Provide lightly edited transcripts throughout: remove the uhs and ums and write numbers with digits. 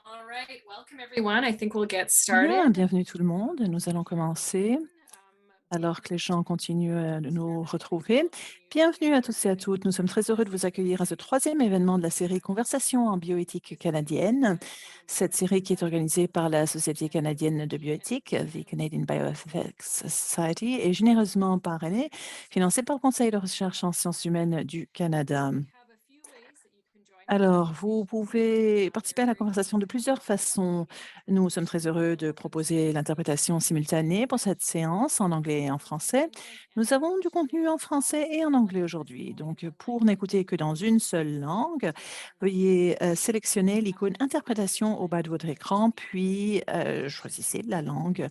All right, welcome everyone. I think we'll get Bien, started. bienvenue tout le monde. Nous allons commencer alors que les gens continuent de nous retrouver. Bienvenue à tous et à toutes. Nous sommes très heureux de vous accueillir à ce troisième événement de la série Conversations en bioéthique canadienne. Cette série qui est organisée par la Société canadienne de bioéthique, the Canadian Bioethics Society, est généreusement parrainée, financée par le Conseil de recherche en sciences humaines du Canada. Alors, vous pouvez participer à la conversation de plusieurs façons. Nous sommes très heureux de proposer l'interprétation simultanée pour cette séance en anglais et en français. Nous avons du contenu en français et en anglais aujourd'hui. Donc, pour n'écouter que dans une seule langue, veuillez sélectionner l'icône interprétation au bas de votre écran, puis choisissez la langue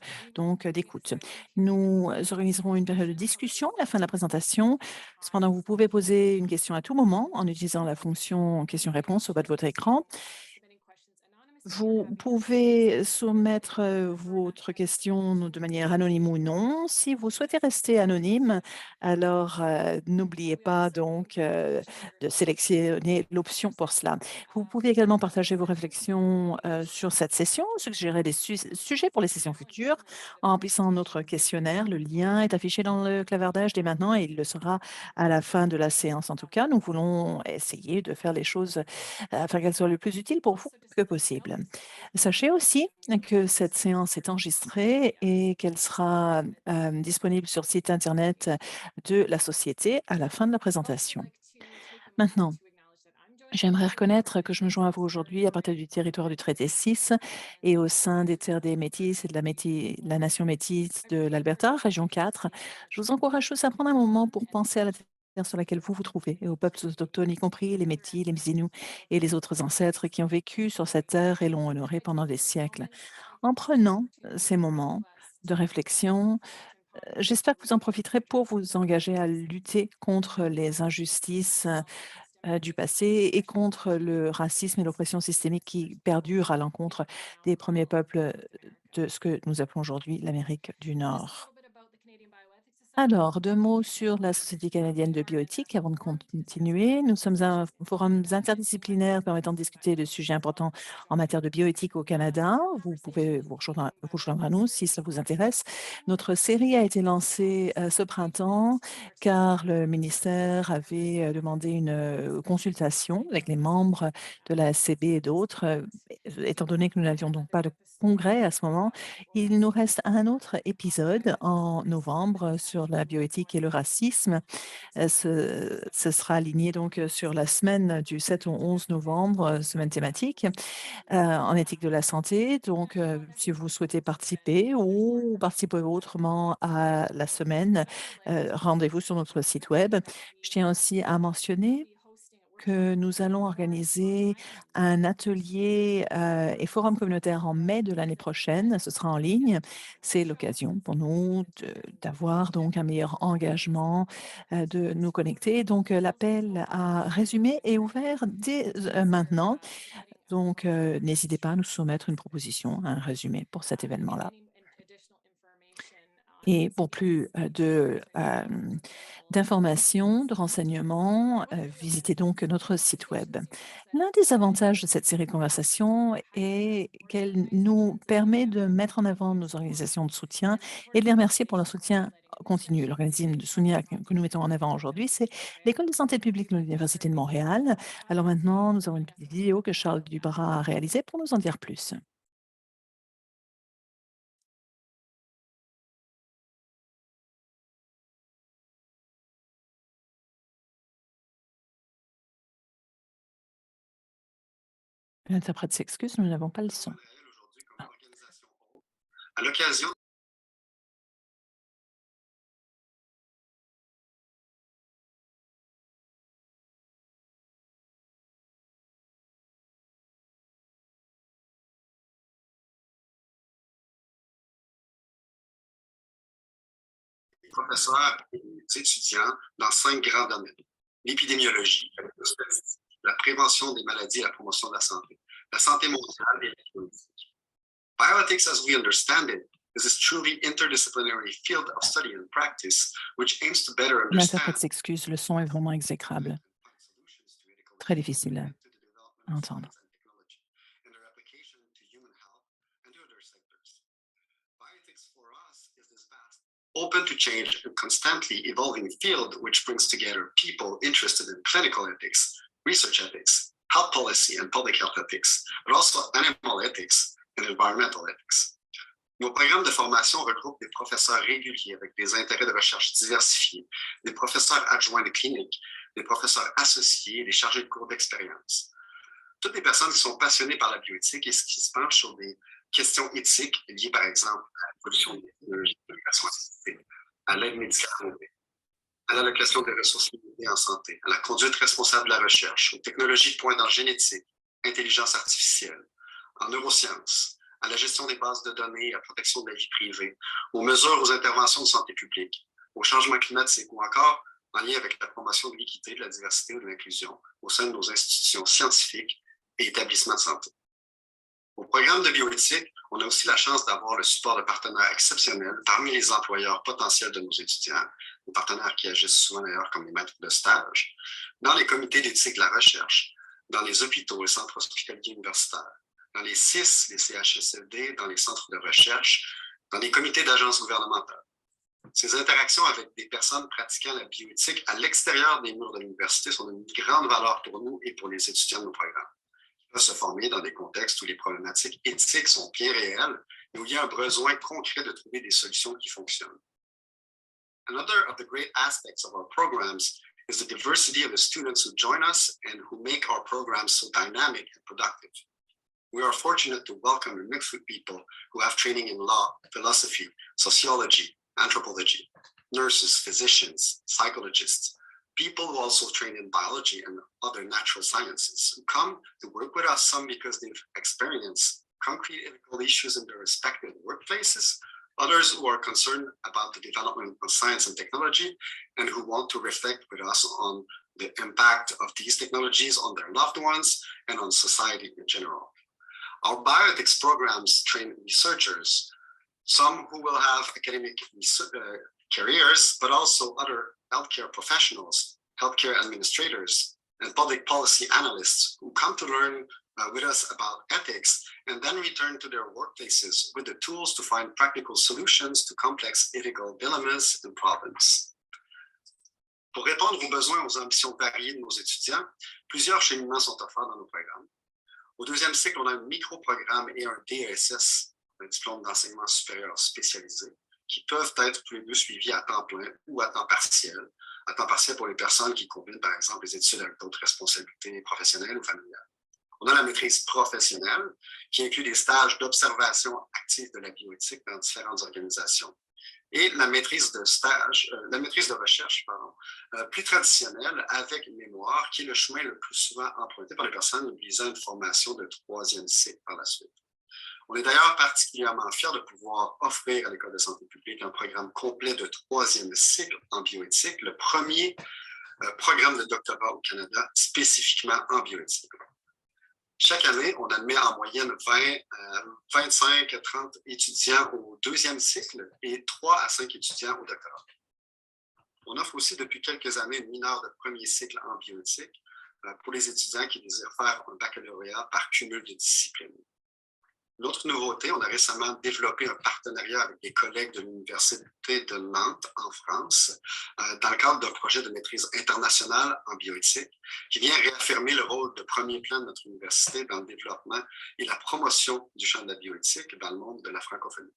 d'écoute. Nous organiserons une période de discussion à la fin de la présentation. Cependant, vous pouvez poser une question à tout moment en utilisant la fonction questions-réponses au bas de votre écran. Vous pouvez soumettre votre question de manière anonyme ou non. Si vous souhaitez rester anonyme, alors n'oubliez pas de sélectionner l'option pour cela. Vous pouvez également partager vos réflexions sur cette session, suggérer des sujets pour les sessions futures en remplissant notre questionnaire. Le lien est affiché dans le clavardage dès maintenant et il le sera à la fin de la séance. En tout cas, nous voulons essayer de faire les choses afin qu'elles soient le plus utiles pour vous que possible. Sachez aussi que cette séance est enregistrée et qu'elle sera disponible sur le site Internet de la Société à la fin de la présentation. Maintenant, j'aimerais reconnaître que je me joins à vous aujourd'hui à partir du territoire du traité 6 et au sein des terres des Métis et de la nation métisse de l'Alberta, région 4. Je vous encourage tous à prendre un moment pour penser à la terre sur laquelle vous vous trouvez et aux peuples autochtones, y compris les Métis, les Mizinou et les autres ancêtres qui ont vécu sur cette terre et l'ont honorée pendant des siècles. En prenant ces moments de réflexion, j'espère que vous en profiterez pour vous engager à lutter contre les injustices du passé et contre le racisme et l'oppression systémique qui perdurent à l'encontre des premiers peuples de ce que nous appelons aujourd'hui l'Amérique du Nord. Alors, 2 mots sur la Société canadienne de bioéthique avant de continuer. Nous sommes un forum interdisciplinaire permettant de discuter de sujets importants en matière de bioéthique au Canada. Vous pouvez vous joindre à nous si ça vous intéresse. Notre série a été lancée ce printemps car le ministère avait demandé une consultation avec les membres de la SCB et d'autres. Étant donné que nous n'avions donc pas de congrès à ce moment, il nous reste un autre épisode en novembre sur la bioéthique et le racisme. Ce sera aligné donc sur la semaine du 7 au 11 novembre, semaine thématique en éthique de la santé. Donc, si vous souhaitez participer ou participer autrement à la semaine, rendez-vous sur notre site web. Je tiens aussi à mentionner que nous allons organiser un atelier et forum communautaire en mai de l'année prochaine. Ce sera en ligne. C'est l'occasion pour nous d'avoir donc un meilleur engagement, de nous connecter. Donc, l'appel à résumer est ouvert dès maintenant. Donc, n'hésitez pas à nous soumettre une proposition, un résumé pour cet événement-là. Et pour plus d'informations, de renseignements, visitez donc notre site web. L'un des avantages de cette série de conversations est qu'elle nous permet de mettre en avant nos organisations de soutien et de les remercier pour leur soutien continu. L'organisme de soutien que nous mettons en avant aujourd'hui, c'est l'École de santé publique de l'Université de Montréal. Alors maintenant, nous avons une petite vidéo que Charles Dubras a réalisée pour nous en dire plus. L'interprète s'excuse, nous n'avons pas le son. À l'occasion des professeurs et des étudiants dans 5 grands domaines. L'épidémiologie, la statistique, la prévention des maladies et la promotion de la santé mondiale et la politique. Bioethics as we understand it is this truly interdisciplinary field of study and practice which aims to better L'interprète understand s'excuse, le son est vraiment exécrable. Très difficile à entendre. open to change and constantly evolving field which brings together people interested in clinical ethics, research ethics, health policy and public health ethics, but also animal ethics and environmental ethics. Nos programmes de formation regroupent des professeurs réguliers avec des intérêts de recherche diversifiés, des professeurs adjoints de clinique, des professeurs associés, des chargés de cours d'expérience. Toutes les personnes qui sont passionnées par la bioéthique et qui se penchent sur des questions éthiques liées par exemple à l'évolution des technologies de communication assistée, à l'aide médicale, à l'allocation des ressources limitées en santé, à la conduite responsable de la recherche, aux technologies pointant en génétique, intelligence artificielle, en neurosciences, à la gestion des bases de données, à la protection de la vie privée, aux mesures aux interventions de santé publique, au changement climatique ou encore en lien avec la promotion de l'équité, de la diversité ou de l'inclusion au sein de nos institutions scientifiques et établissements de santé. Au programme de bioéthique, on a aussi la chance d'avoir le support de partenaires exceptionnels parmi les employeurs potentiels de nos étudiants, des partenaires qui agissent souvent d'ailleurs comme les maîtres de stage, dans les comités d'éthique de la recherche, dans les hôpitaux, les centres hospitaliers universitaires, dans les CIS, les CHSLD, dans les centres de recherche, dans les comités d'agences gouvernementales. Ces interactions avec des personnes pratiquant la bioéthique à l'extérieur des murs de l'université sont d'une grande valeur pour nous et pour les étudiants de nos programmes. Se former dans des contextes où les problématiques éthiques sont bien réelles et où il y a un besoin concret de trouver des solutions qui fonctionnent. Another of the great aspects of our programs is the diversity of the students who join us and who make our programs so dynamic and productive. We are fortunate to welcome a mix of people who have training in law, philosophy, sociology, anthropology, nurses, physicians, psychologists, people who also train in biology and other natural sciences, who come to work with us, some because they've experienced concrete ethical issues in their respective workplaces, others who are concerned about the development of science and technology, and who want to reflect with us on the impact of these technologies on their loved ones and on society in general. Our bioethics programs train researchers, some who will have academic careers, but also other healthcare professionals, healthcare administrators, and public policy analysts who come to learn with us about ethics and then return to their workplaces with the tools to find practical solutions to complex ethical dilemmas and problems. Pour répondre aux besoins et aux ambitions variées de nos étudiants, plusieurs cheminements sont offerts dans nos programmes. Au deuxième cycle, on a un micro-programme et un DESS, un diplôme d'enseignement supérieur spécialisé, qui peuvent être tous les deux suivis à temps plein ou à temps partiel. À temps partiel pour les personnes qui combinent, par exemple, les études avec d'autres responsabilités professionnelles ou familiales. On a la maîtrise professionnelle, qui inclut des stages d'observation active de la bioéthique dans différentes organisations. Et la maîtrise de recherche, plus traditionnelle avec mémoire, qui est le chemin le plus souvent emprunté par les personnes visant une formation de troisième cycle par la suite. On est d'ailleurs particulièrement fiers de pouvoir offrir à l'École de santé publique un programme complet de troisième cycle en bioéthique, le premier programme de doctorat au Canada spécifiquement en bioéthique. Chaque année, on admet en moyenne 25 à 30 étudiants au deuxième cycle et 3 à 5 étudiants au doctorat. On offre aussi depuis quelques années une mineure de premier cycle en bioéthique pour les étudiants qui désirent faire un baccalauréat par cumul de disciplines. L'autre nouveauté, on a récemment développé un partenariat avec des collègues de l'Université de Nantes en France dans le cadre d'un projet de maîtrise internationale en bioéthique qui vient réaffirmer le rôle de premier plan de notre université dans le développement et la promotion du champ de la bioéthique dans le monde de la francophonie.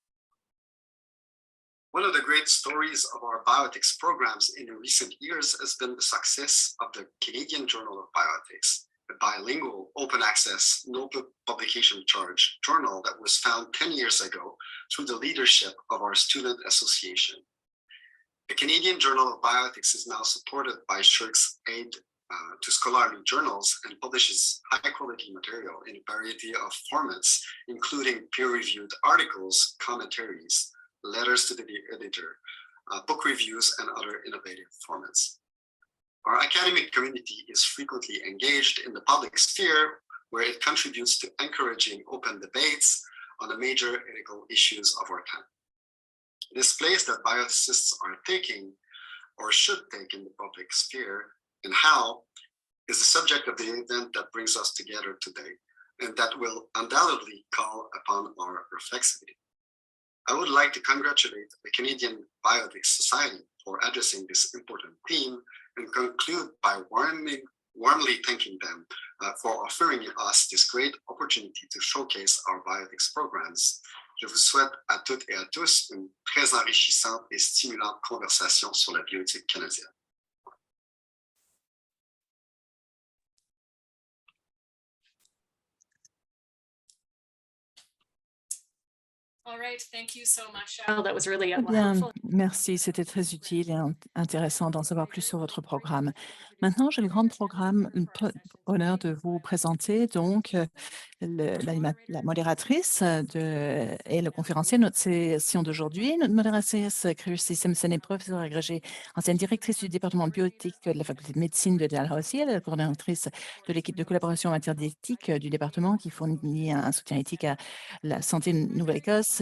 One of the great stories of our bioethics programs in recent years has been the success of the Canadian Journal of Bioethics, a bilingual, open access, no publication charge journal that was found 10 years ago through the leadership of our student association. The Canadian Journal of Bioethics is now supported by SSHRC's aid to scholarly journals and publishes high-quality material in a variety of formats, including peer-reviewed articles, commentaries, letters to the editor, book reviews, and other innovative formats. Our academic community is frequently engaged in the public sphere, where it contributes to encouraging open debates on the major ethical issues of our time. This place that bioethicists are taking or should take in the public sphere and how is the subject of the event that brings us together today, and that will undoubtedly call upon our reflexivity. I would like to congratulate the Canadian Bioethics Society for addressing this important theme and conclude by warmly thanking them for offering us this great opportunity to showcase our bioethics programs. Je vous souhaite à toutes et à tous une très enrichissante et stimulante conversation sur la bioéthique canadienne. All right, thank you so much, Al. That was really Très bien, helpful. merci. C'était très utile et intéressant d'en savoir plus sur votre programme. Maintenant, j'ai le grand honneur de vous présenter donc la modératrice et le conférencier de notre session d'aujourd'hui. Notre modératrice, Kirsty Simpson, est professeure agrégée, ancienne directrice du département de bioéthique de la faculté de médecine de Dalhousie. Elle est la coordinatrice de l'équipe de collaboration en matière d'éthique du département qui fournit un soutien éthique à la santé de Nouvelle-Écosse.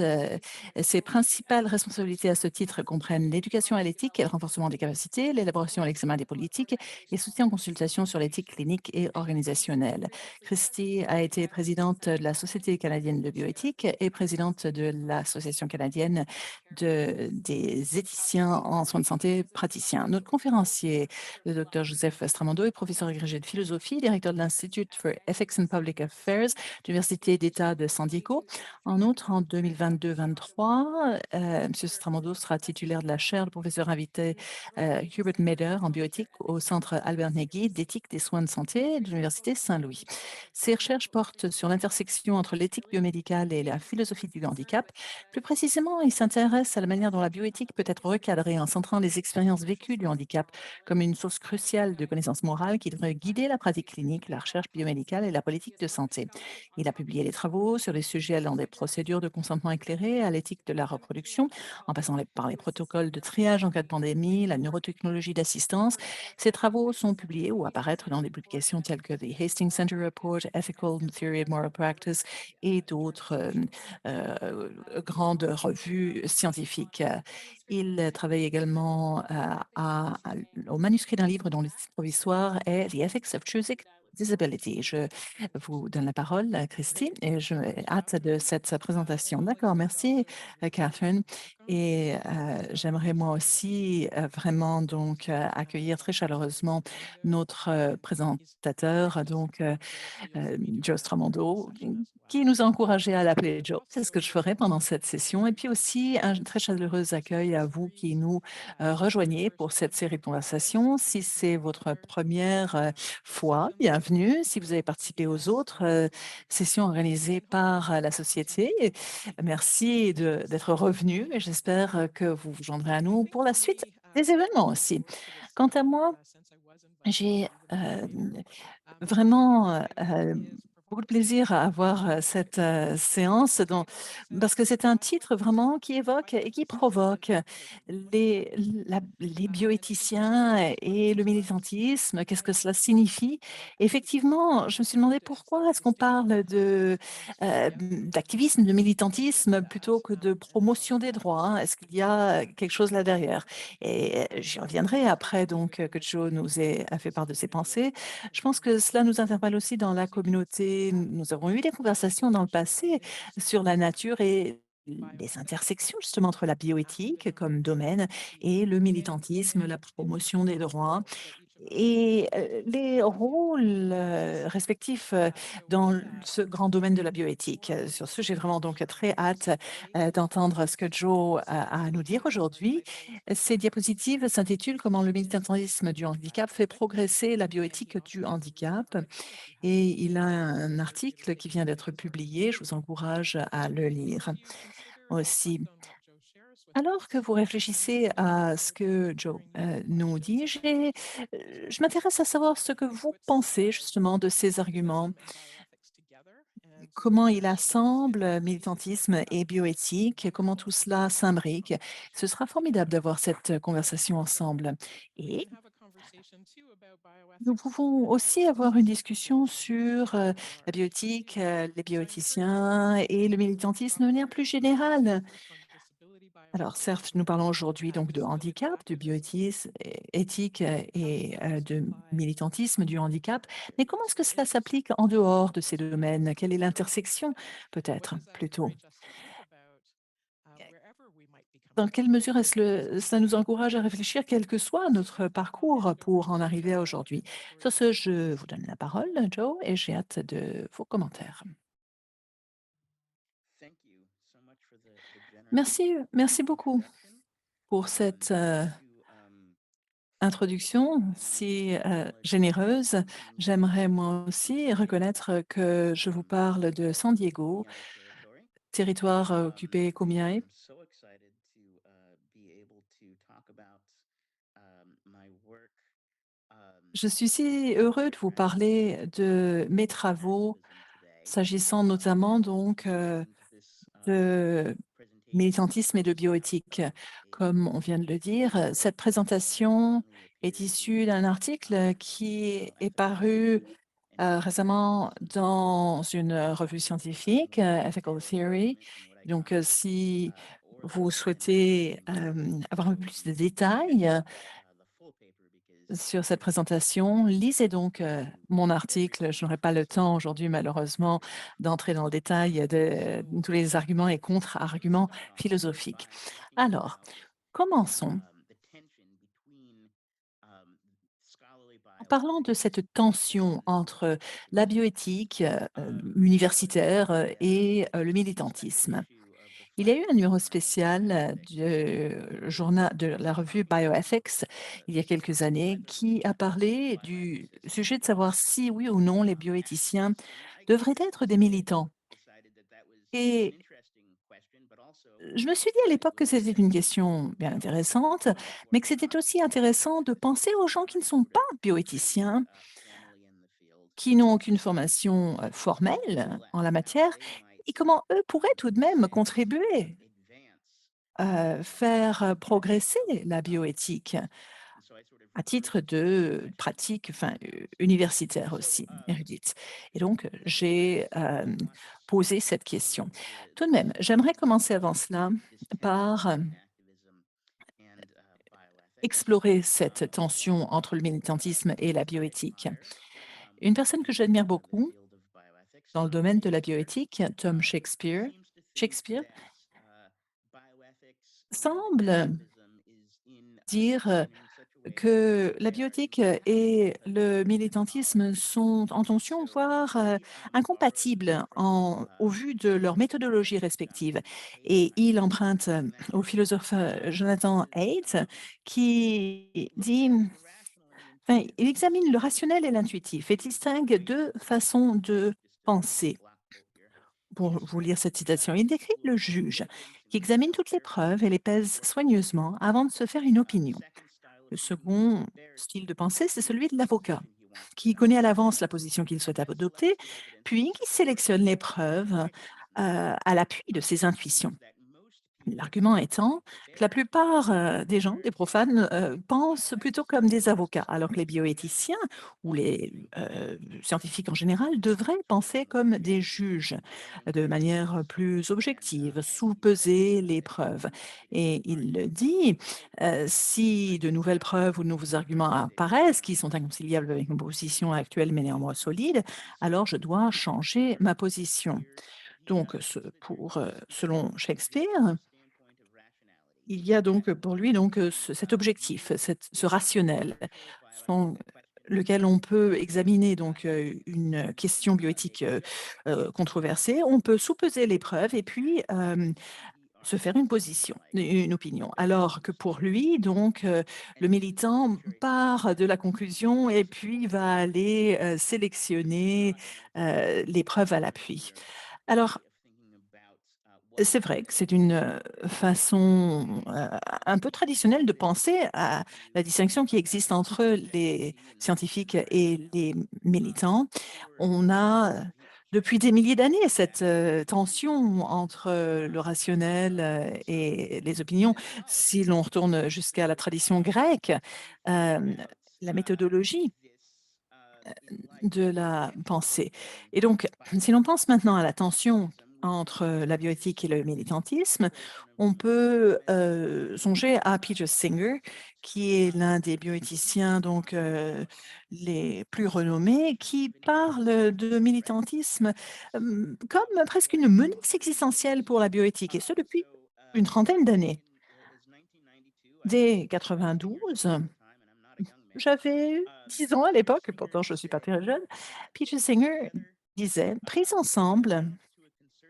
Ses principales responsabilités à ce titre comprennent l'éducation à l'éthique et le renforcement des capacités, l'élaboration et l'examen des politiques et soutien en consultation sur l'éthique clinique et organisationnelle. Christy a été présidente de la Société canadienne de bioéthique et présidente de l'Association canadienne des éthiciens en soins de santé praticiens. Notre conférencier, le Dr Joseph Stramando, est professeur agrégé de philosophie, directeur de l'Institute for Ethics and Public Affairs de l'Université d'État de San Diego. En outre, en 2022-23, M. Stramando sera titulaire de la chaire de professeur invité Hubert Meder en bioéthique au Centre Albert Nagy d'éthique des soins de santé de l'Université Saint-Louis. Ses recherches portent sur l'intersection entre l'éthique biomédicale et la philosophie du handicap. Plus précisément, il s'intéresse à la manière dont la bioéthique peut être recadrée en centrant les expériences vécues du handicap comme une source cruciale de connaissances morales qui devrait guider la pratique clinique, la recherche biomédicale et la politique de santé. Il a publié des travaux sur les sujets allant des procédures de consentement éclairé à l'éthique de la reproduction, en passant par les protocoles de triage en cas de pandémie, la neurotechnologie d'assistance. Ces travaux sont publiés ou apparaître dans des publications telles que The Hastings Center Report, Ethical Theory of Moral Practice et d'autres grandes revues scientifiques. Il travaille également au manuscrit d'un livre dont le titre provisoire est The Ethics of Choosing Disability. Je vous donne la parole, Christy, et je hâte de cette présentation. D'accord, merci, Catherine. Et j'aimerais moi aussi vraiment donc accueillir très chaleureusement notre présentateur, donc Joe Stramando, qui nous a encouragés à l'appeler Joe. C'est ce que je ferai pendant cette session. Et puis aussi, un très chaleureux accueil à vous qui nous rejoignez pour cette série de conversations. Si c'est votre première fois, bienvenue. Si vous avez participé aux autres sessions organisées par la Société, merci d'être revenu et j'espère que vous vous joindrez à nous pour la suite des événements aussi. Quant à moi, j'ai vraiment beaucoup de plaisir à avoir cette séance parce que c'est un titre vraiment qui évoque et qui provoque les bioéthiciens et le militantisme. Qu'est-ce que cela signifie? Effectivement, je me suis demandé pourquoi est-ce qu'on parle d'activisme, de militantisme plutôt que de promotion des droits, hein? Est-ce qu'il y a quelque chose là derrière? Et j'y reviendrai après donc que Joe a fait part de ses pensées. Je pense que cela nous interpelle aussi dans la communauté. Nous avons eu des conversations dans le passé sur la nature et les intersections justement entre la bioéthique comme domaine et le militantisme, la promotion des droits et les rôles respectifs dans ce grand domaine de la bioéthique. Sur ce, j'ai vraiment donc très hâte d'entendre ce que Joe a à nous dire aujourd'hui. Ces diapositives s'intitulent Comment le militantisme du handicap fait progresser la bioéthique du handicap. Et il a un article qui vient d'être publié. Je vous encourage à le lire aussi. Alors que vous réfléchissez à ce que Joe nous dit, je m'intéresse à savoir ce que vous pensez justement de ces arguments, comment il assemble militantisme et bioéthique, comment tout cela s'imbrique. Ce sera formidable d'avoir cette conversation ensemble. Et nous pouvons aussi avoir une discussion sur la bioéthique, les bioéthiciens et le militantisme de manière plus générale. Alors certes, nous parlons aujourd'hui donc de handicap, de bioéthique éthique et de militantisme du handicap, mais comment est-ce que cela s'applique en dehors de ces domaines? Quelle est l'intersection peut-être plutôt? Dans quelle mesure ça nous encourage à réfléchir, quel que soit notre parcours, pour en arriver à aujourd'hui? Sur ce, je vous donne la parole, Joe, et j'ai hâte de vos commentaires. Merci beaucoup pour cette introduction si généreuse. J'aimerais moi aussi reconnaître que je vous parle de San Diego, territoire occupé Comiae. Je suis si heureux de vous parler de mes travaux, s'agissant notamment donc de militantisme et de bioéthique. Comme on vient de le dire, cette présentation est issue d'un article qui est paru récemment dans une revue scientifique, Ethical Theory. Donc, si vous souhaitez avoir un peu plus de détails sur cette présentation, lisez donc mon article. Je n'aurai pas le temps aujourd'hui, malheureusement, d'entrer dans le détail de tous les arguments et contre-arguments philosophiques. Alors, commençons. En parlant de cette tension entre la bioéthique universitaire et le militantisme. Il y a eu un numéro spécial du journal de la revue Bioethics il y a quelques années qui a parlé du sujet de savoir si oui ou non les bioéthiciens devraient être des militants. Et je me suis dit à l'époque que c'était une question bien intéressante, mais que c'était aussi intéressant de penser aux gens qui ne sont pas bioéthiciens, qui n'ont aucune formation formelle en la matière, et comment eux pourraient tout de même contribuer faire progresser la bioéthique à titre de pratique, enfin, universitaire aussi, érudite. Et donc, j'ai posé cette question. Tout de même, j'aimerais commencer avant cela par explorer cette tension entre le militantisme et la bioéthique. Une personne que j'admire beaucoup dans le domaine de la bioéthique, Tom Shakespeare semble dire que la bioéthique et le militantisme sont en tension, voire incompatibles au vu de leur méthodologie respective. Et il emprunte au philosophe Jonathan Haidt qui dit, enfin, il examine le rationnel et l'intuitif et distingue deux façons de penser. Pour vous lire cette citation, il décrit le juge qui examine toutes les preuves et les pèse soigneusement avant de se faire une opinion. Le second style de pensée, c'est celui de l'avocat, qui connaît à l'avance la position qu'il souhaite adopter, puis qui sélectionne les preuves à l'appui de ses intuitions. L'argument étant que la plupart des gens, des profanes, pensent plutôt comme des avocats, alors que les bioéthiciens ou les scientifiques en général devraient penser comme des juges, de manière plus objective, sous-peser les preuves. Et il le dit, si de nouvelles preuves ou de nouveaux arguments apparaissent qui sont inconciliables avec une position actuelle mais néanmoins solide, alors je dois changer ma position. Donc, selon Shakespeare, il y a donc pour lui donc cet objectif, ce rationnel, sans lequel on peut examiner donc une question bioéthique controversée. On peut sous-peser les preuves et puis se faire une opinion. Alors que pour lui, donc, le militant part de la conclusion et puis va aller sélectionner les preuves à l'appui. Alors, c'est vrai que c'est une façon un peu traditionnelle de penser à la distinction qui existe entre les scientifiques et les militants. On a depuis des milliers d'années cette tension entre le rationnel et les opinions. Si l'on retourne jusqu'à la tradition grecque, la méthodologie de la pensée. Et donc, si l'on pense maintenant à la tension entre la bioéthique et le militantisme, on peut songer à Peter Singer, qui est l'un des bioéthiciens donc, les plus renommés, qui parle de militantisme comme presque une menace existentielle pour la bioéthique, et ce depuis une trentaine d'années. Dès 92, j'avais 10 ans à l'époque, et pourtant je ne suis pas très jeune, Peter Singer disait: «Pris ensemble,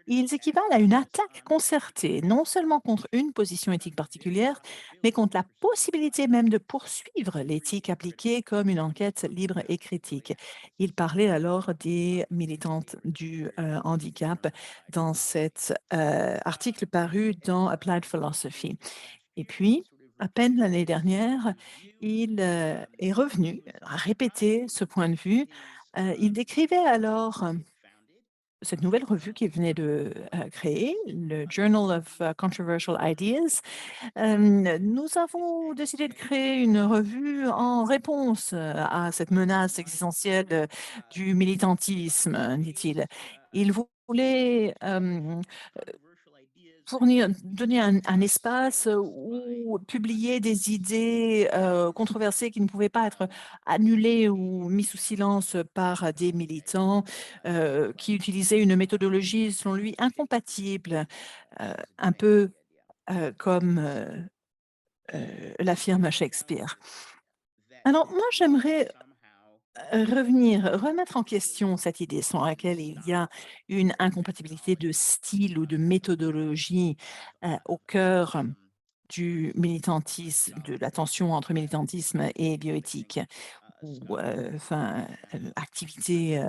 ils équivalent à une attaque concertée, non seulement contre une position éthique particulière, mais contre la possibilité même de poursuivre l'éthique appliquée comme une enquête libre et critique.» Il parlait alors des militantes du handicap dans cet article paru dans Applied Philosophy. Et puis, à peine l'année dernière, il est revenu à répéter ce point de vue. Il décrivait alors cette nouvelle revue qu'il venait de créer, le Journal of Controversial Ideas. Nous avons décidé de créer une revue en réponse à cette menace existentielle du militantisme, dit-il. Il voulait donner un espace où publier des idées controversées qui ne pouvaient pas être annulées ou mises sous silence par des militants qui utilisaient une méthodologie, selon lui, incompatible, un peu comme l'affirme Shakespeare. Alors, moi, j'aimerais remettre en question cette idée selon laquelle il y a une incompatibilité de style ou de méthodologie au cœur du militantisme, de la tension entre militantisme et bioéthique ou activité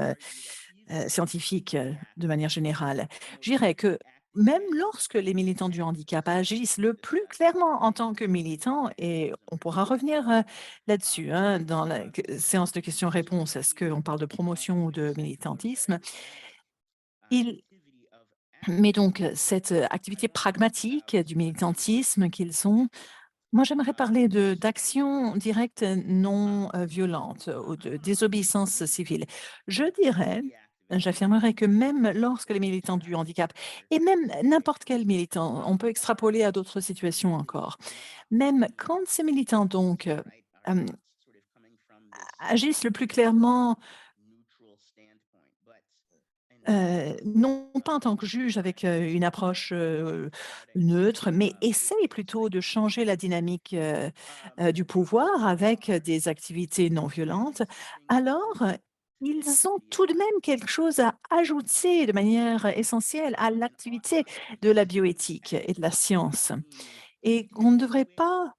scientifique de manière générale. Je dirais que même lorsque les militants du handicap agissent le plus clairement en tant que militants, et on pourra revenir là-dessus dans la séance de questions-réponses, est-ce qu'on parle de promotion ou de militantisme, il mais donc cette activité pragmatique du militantisme qu'ils sont, moi j'aimerais parler d'actions directes non violentes ou de désobéissance civile. Je dirais, j'affirmerais que même lorsque les militants du handicap, et même n'importe quel militant, on peut extrapoler à d'autres situations encore, même quand ces militants donc euh, agissent le plus clairement non pas en tant que juge avec, une approche, neutre, mais essaye plutôt de changer la dynamique, du pouvoir avec des activités non violentes, alors, ils ont tout de même quelque chose à ajouter de manière essentielle à l'activité de la bioéthique et de la science, et on ne devrait pas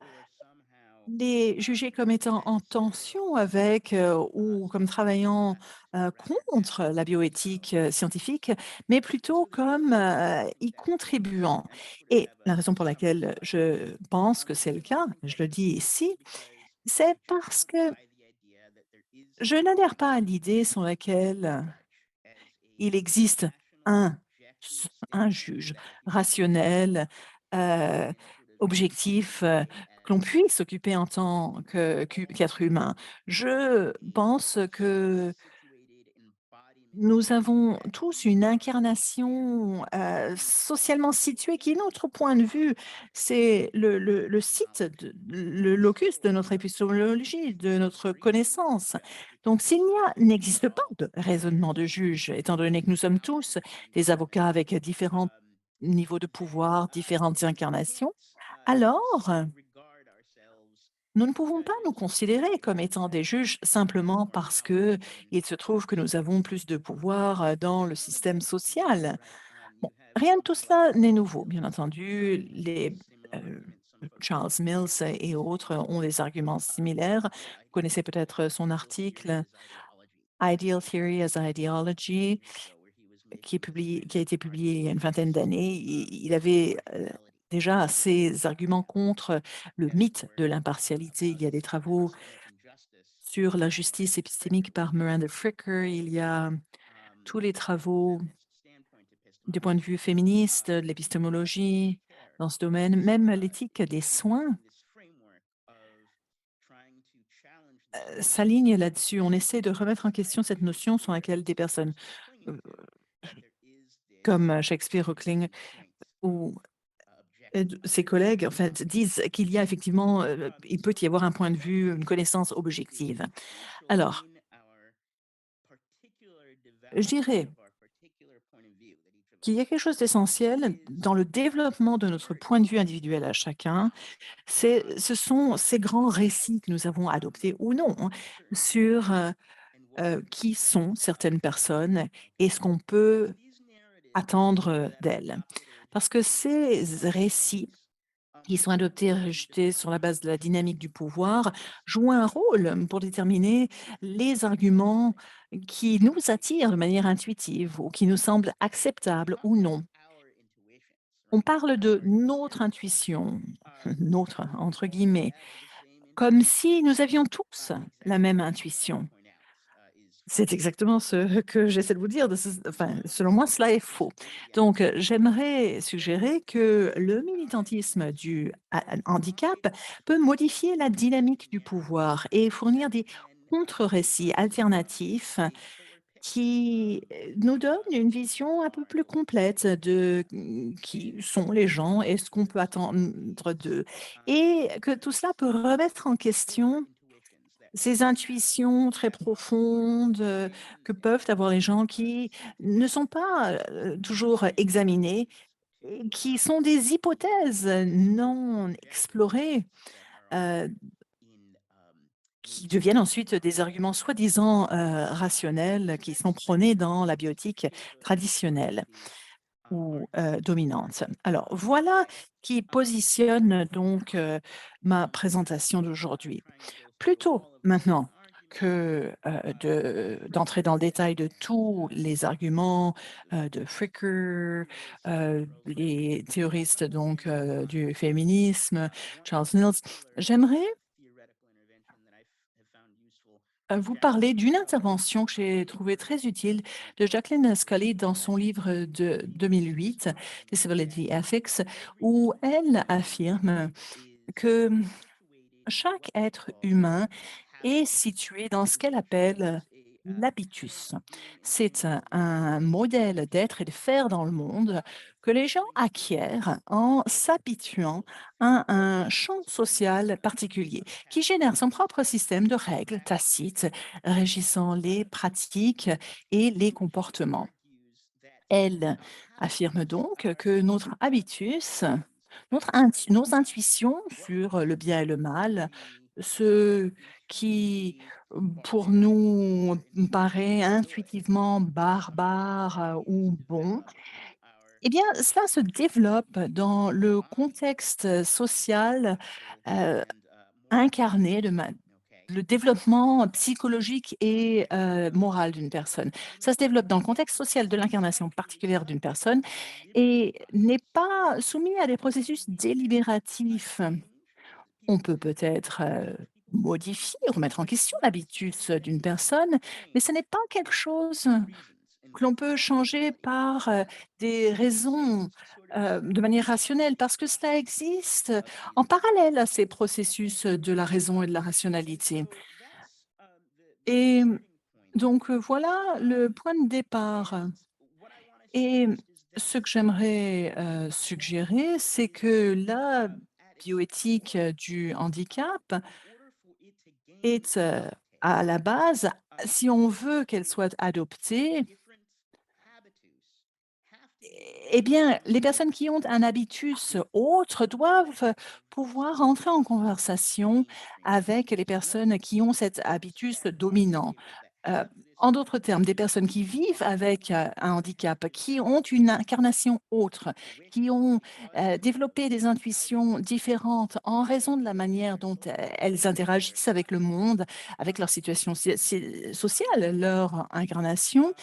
les juger comme étant en tension avec, ou comme travaillant, contre la bioéthique, scientifique, mais plutôt comme, y contribuant, et la raison pour laquelle je pense que c'est le cas, je le dis ici, c'est parce que je n'adhère pas à l'idée selon laquelle il existe un juge rationnel, heu, objectif, que l'on puisse s'occuper en tant qu'être humain. Je pense que nous avons tous une incarnation, socialement située qui est notre point de vue. C'est le site, le locus de notre épistémologie, de notre connaissance. Donc s'il n'existe pas de raisonnement de juge, étant donné que nous sommes tous des avocats avec différents niveaux de pouvoir, différentes incarnations, alors nous ne pouvons pas nous considérer comme étant des juges simplement parce que il se trouve que nous avons plus de pouvoir dans le système social. Bon, rien de tout cela n'est nouveau. Bien entendu, Charles Mills et autres ont des arguments similaires. Vous connaissez peut-être son article Ideal Theory as Ideology, qui a été publié il y a une vingtaine d'années. Il avait déjà ses arguments contre le mythe de l'impartialité. Il y a des travaux sur la justice épistémique par Miranda Fricker. Il y a tous les travaux du point de vue féministe, de l'épistémologie dans ce domaine, même l'éthique des soins s'aligne là-dessus. On essaie de remettre en question cette notion sur laquelle des personnes euh, comme Shakespeare, Huckling ou ses collègues en fait, disent qu'il y a effectivement, il peut y avoir un point de vue, une connaissance objective. Alors, je dirais qu'il y a quelque chose d'essentiel dans le développement de notre point de vue individuel à chacun. Ce sont ces grands récits que nous avons adoptés ou non hein, sur qui sont certaines personnes et ce qu'on peut attendre d'elles. Parce que ces récits qui sont adoptés et rejetés sur la base de la dynamique du pouvoir jouent un rôle pour déterminer les arguments qui nous attirent de manière intuitive ou qui nous semblent acceptables ou non. On parle de notre intuition, notre entre guillemets, comme si nous avions tous la même intuition. C'est exactement ce que j'essaie de vous dire. Enfin, selon moi, cela est faux. Donc, j'aimerais suggérer que le militantisme du handicap peut modifier la dynamique du pouvoir et fournir des contre-récits alternatifs qui nous donnent une vision un peu plus complète de qui sont les gens et ce qu'on peut attendre d'eux. Et que tout cela peut remettre en question ces intuitions très profondes, que peuvent avoir les gens qui ne sont pas, toujours examinées et qui sont des hypothèses non explorées, heu, qui deviennent ensuite des arguments soi-disant, rationnels qui sont prônés dans la bioéthique traditionnelle ou dominante. Alors voilà qui positionne donc, ma présentation d'aujourd'hui. Plutôt maintenant que, d'entrer dans le détail de tous les arguments, de Fricker, les théoristes donc, du féminisme, Charles Mills, j'aimerais, vous parler d'une intervention que j'ai trouvée très utile de Jacqueline Scully dans son livre de 2008, Disability Ethics, où elle affirme que chaque être humain est situé dans ce qu'elle appelle l'habitus. C'est un modèle d'être et de faire dans le monde que les gens acquièrent en s'habituant à un champ social particulier qui génère son propre système de règles tacites régissant les pratiques et les comportements. Elle affirme donc que notre habitus, nos intuitions sur le bien et le mal, ce qui pour nous paraît intuitivement barbare ou bon, eh bien, cela se développe dans le contexte social euh, incarné le développement psychologique et moral d'une personne. Ça se développe dans le contexte social de l'incarnation particulière d'une personne et n'est pas soumis à des processus délibératifs. On peut peut-être modifier, remettre en question l'habitus d'une personne, mais ce n'est pas quelque chose que l'on peut changer par des raisons de manière rationnelle, parce que cela existe en parallèle à ces processus de la raison et de la rationalité. Et donc voilà le point de départ. Et ce que j'aimerais suggérer, c'est que la bioéthique du handicap est à la base, si on veut qu'elle soit adoptée, eh bien, les personnes qui ont un habitus autre doivent pouvoir entrer en conversation avec les personnes qui ont cet habitus dominant. Heu, En d'autres termes, des personnes qui vivent avec, un handicap, qui ont une incarnation autre, qui ont, développé des intuitions différentes en raison de la manière dont elles interagissent avec le monde, avec leur situation sociale, leur incarnation.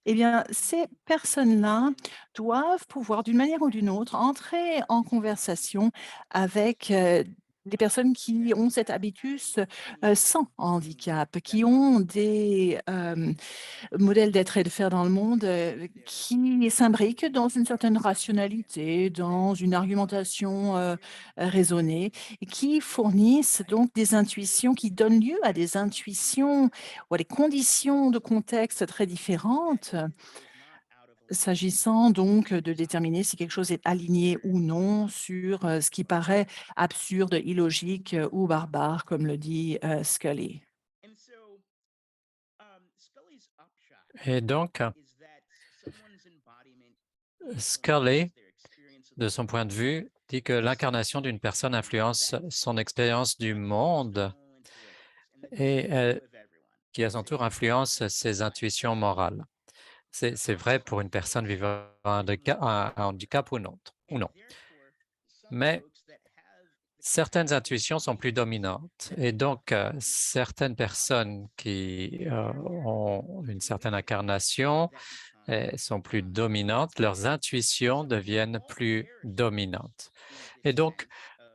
Eh bien, ces personnes-là doivent pouvoir, d'une manière ou d'une autre, entrer en conversation avec, des personnes qui ont cet habitus, sans handicap, qui ont des, modèles d'être et de faire dans le monde, qui s'imbriquent dans une certaine rationalité, dans une argumentation, raisonnée et qui fournissent donc des intuitions qui donnent lieu à des intuitions ou à des conditions de contexte très différentes. S'agissant donc de déterminer si quelque chose est aligné ou non sur, ce qui paraît absurde, illogique, ou barbare, comme le dit, Scully. Et donc, Scully, de son point de vue, dit que l'incarnation d'une personne influence son expérience du monde et qui à son tour influence ses intuitions morales. C'est vrai pour une personne vivant un handicap ou non. Mais certaines intuitions sont plus dominantes et donc certaines personnes qui ont une certaine incarnation sont plus dominantes, leurs intuitions deviennent plus dominantes. Et donc,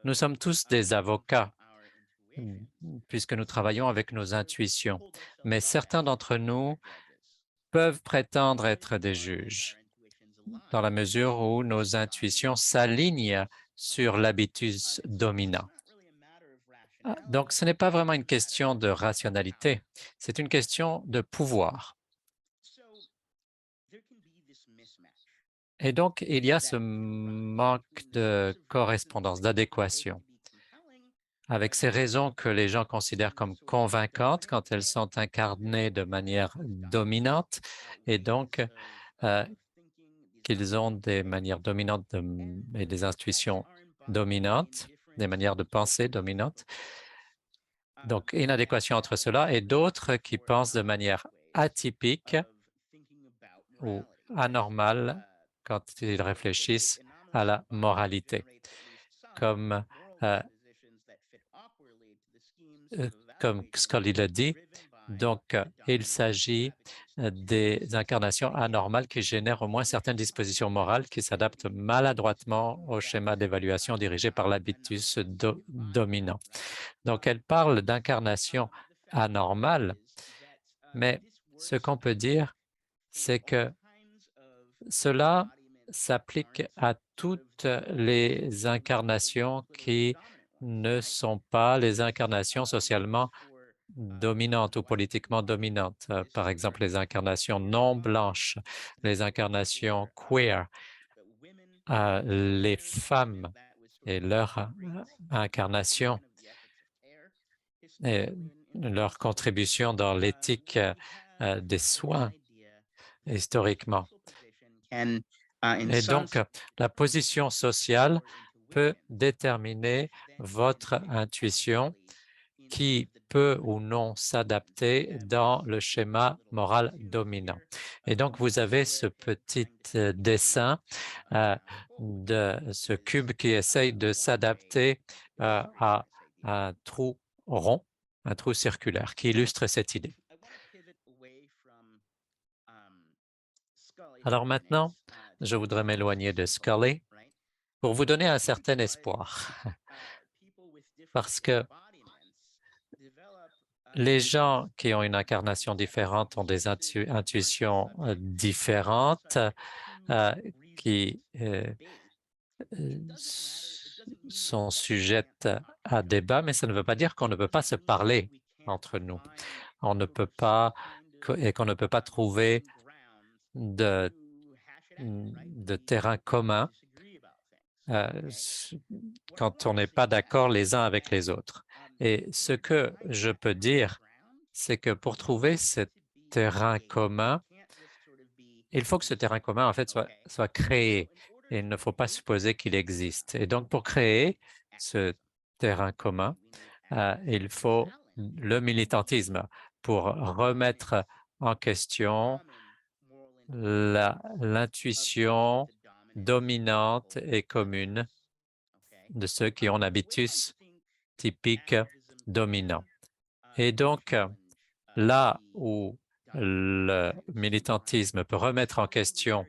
nous sommes tous des avocats puisque nous travaillons avec nos intuitions, mais certains d'entre nous peuvent prétendre être des juges dans la mesure où nos intuitions s'alignent sur l'habitus dominant. Donc, ce n'est pas vraiment une question de rationalité, c'est une question de pouvoir. Et donc, il y a ce manque de correspondance, d'adéquation, avec ces raisons que les gens considèrent comme convaincantes quand elles sont incarnées de manière dominante, et donc qu'ils ont des manières dominantes et des intuitions dominantes, des manières de penser dominantes. Donc, inadéquation entre cela et d'autres qui pensent de manière atypique ou anormale quand ils réfléchissent à la moralité, comme Scully l'a dit. Donc, il s'agit des incarnations anormales qui génèrent au moins certaines dispositions morales qui s'adaptent maladroitement au schéma d'évaluation dirigé par l'habitus dominant. Donc, elle parle d'incarnation anormale, mais ce qu'on peut dire, c'est que cela s'applique à toutes les incarnations qui ne sont pas les incarnations socialement dominantes ou politiquement dominantes. Par exemple, les incarnations non blanches, les incarnations queer, les femmes et leur incarnation et leur contribution dans l'éthique des soins historiquement. Et donc, la position sociale peut déterminer votre intuition qui peut ou non s'adapter dans le schéma moral dominant. Et donc, vous avez ce petit dessin de ce cube qui essaye de s'adapter à un trou rond, un trou circulaire, qui illustre cette idée. Alors maintenant, je voudrais m'éloigner de Scully pour vous donner un certain espoir, parce que les gens qui ont une incarnation différente ont des intuitions différentes qui sont sujettes à débat, mais ça ne veut pas dire qu'on ne peut pas se parler entre nous. On ne peut pas, et qu'on ne peut pas trouver de terrain commun quand on n'est pas d'accord les uns avec les autres. Et ce que je peux dire, c'est que pour trouver ce terrain commun, il faut que ce terrain commun, en fait, soit créé. Et il ne faut pas supposer qu'il existe. Et donc, pour créer ce terrain commun, il faut le militantisme pour remettre en question l'intuition dominante et commune de ceux qui ont un habitus typique dominant. Et donc, là où le militantisme peut remettre en question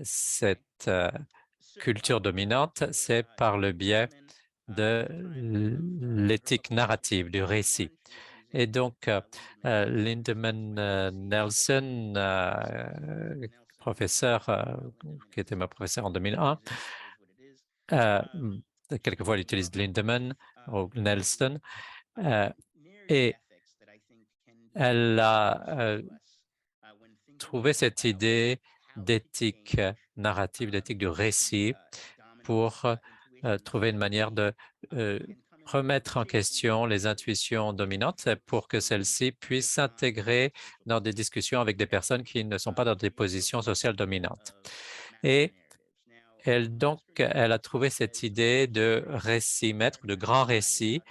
cette culture dominante, c'est par le biais de l'éthique narrative, du récit. Et donc, Lindemann Nelson, professeur, qui était ma professeure en 2001, quelquefois elle utilise Lindemann ou Nelson, et elle a trouvé cette idée d'éthique narrative, d'éthique du récit pour trouver une manière de remettre en question les intuitions dominantes pour que celles-ci puissent s'intégrer dans des discussions avec des personnes qui ne sont pas dans des positions sociales dominantes. Et elle a trouvé cette idée de récits-maîtres, de grands récits,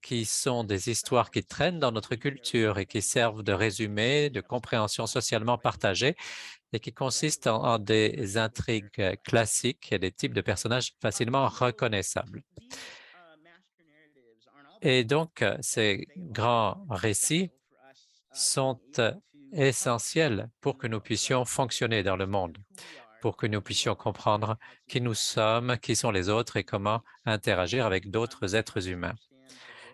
qui sont des histoires qui traînent dans notre culture et qui servent de résumé, de compréhension socialement partagée et qui consistent en des intrigues classiques et des types de personnages facilement reconnaissables. Et donc, ces grands récits sont essentiels pour que nous puissions fonctionner dans le monde, pour que nous puissions comprendre qui nous sommes, qui sont les autres et comment interagir avec d'autres êtres humains.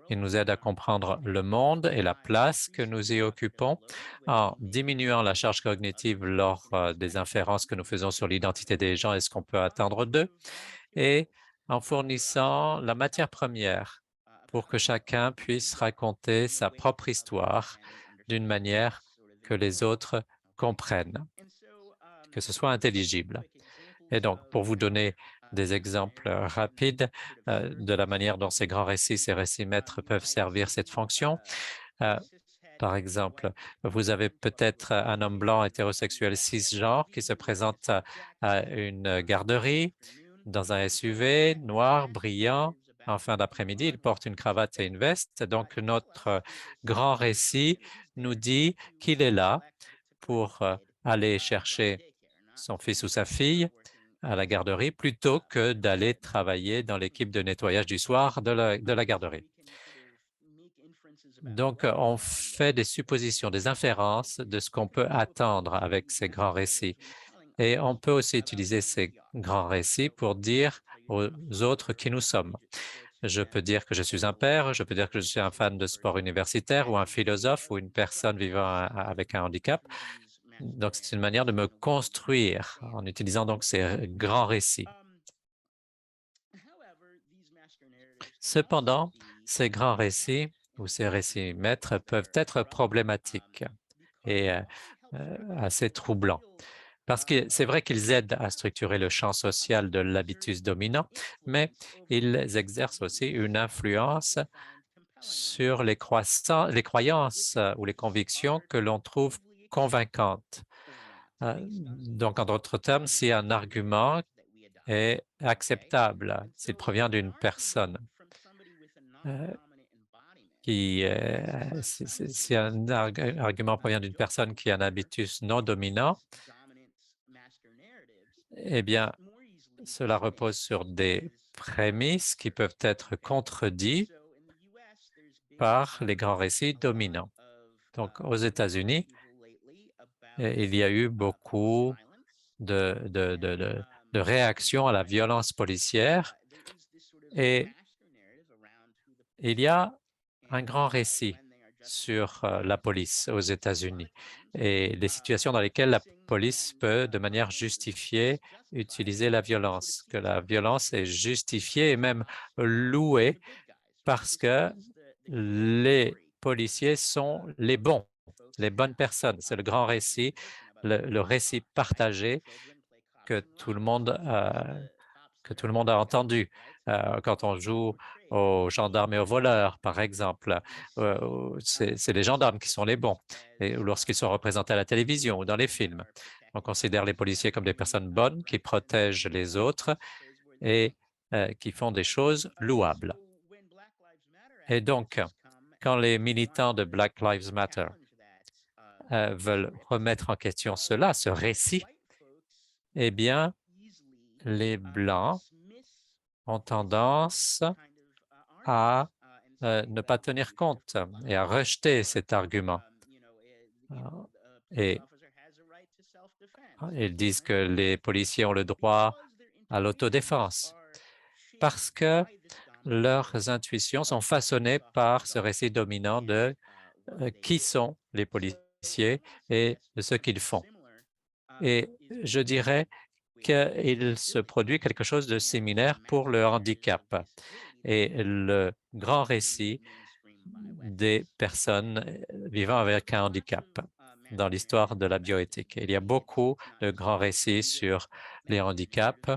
Ils nous aident à comprendre le monde et la place que nous y occupons en diminuant la charge cognitive lors des inférences que nous faisons sur l'identité des gens et ce qu'on peut attendre d'eux, et en fournissant la matière première pour que chacun puisse raconter sa propre histoire d'une manière que les autres comprennent, que ce soit intelligible. Et donc, pour vous donner des exemples rapides de la manière dont ces grands récits, ces récits-maîtres peuvent servir cette fonction, par exemple, vous avez peut-être un homme blanc hétérosexuel cisgenre qui se présente à une garderie dans un SUV noir, brillant. En fin d'après-midi, il porte une cravate et une veste. Donc, notre grand récit nous dit qu'il est là pour aller chercher son fils ou sa fille à la garderie plutôt que d'aller travailler dans l'équipe de nettoyage du soir de la garderie. Donc, on fait des suppositions, des inférences de ce qu'on peut attendre avec ces grands récits. Et on peut aussi utiliser ces grands récits pour dire aux autres qui nous sommes. Je peux dire que je suis un père, je peux dire que je suis un fan de sport universitaire ou un philosophe ou une personne vivant avec un handicap. Donc, c'est une manière de me construire en utilisant donc ces grands récits. Cependant, ces grands récits ou ces récits maîtres peuvent être problématiques et assez troublants. Parce que c'est vrai qu'ils aident à structurer le champ social de l'habitus dominant, mais ils exercent aussi une influence sur les croyances ou les convictions que l'on trouve convaincantes. Donc, en d'autres termes, si un argument est acceptable, s'il provient d'une personne si un argument provient d'une personne qui a un habitus non dominant, eh bien, cela repose sur des prémices qui peuvent être contredites par les grands récits dominants. Donc, aux États-Unis, il y a eu beaucoup de réactions à la violence policière et il y a un grand récit sur la police aux États-Unis et les situations dans lesquelles la police peut, de manière justifiée, utiliser la violence, que la violence est justifiée et même louée parce que les policiers sont les bons, les bonnes personnes. C'est le grand récit, le récit partagé que tout le monde a entendu quand on joue aux gendarmes et aux voleurs, par exemple. C'est les gendarmes qui sont les bons et lorsqu'ils sont représentés à la télévision ou dans les films. On considère les policiers comme des personnes bonnes qui protègent les autres et qui font des choses louables. Et donc, quand les militants de Black Lives Matter veulent remettre en question cela, ce récit, eh bien, les Blancs ont tendance à ne pas tenir compte et à rejeter cet argument. Et ils disent que les policiers ont le droit à l'autodéfense parce que leurs intuitions sont façonnées par ce récit dominant de qui sont les policiers et de ce qu'ils font. Et je dirais qu'il se produit quelque chose de similaire pour le handicap et le grand récit des personnes vivant avec un handicap dans l'histoire de la bioéthique. Il y a beaucoup de grands récits sur les handicaps,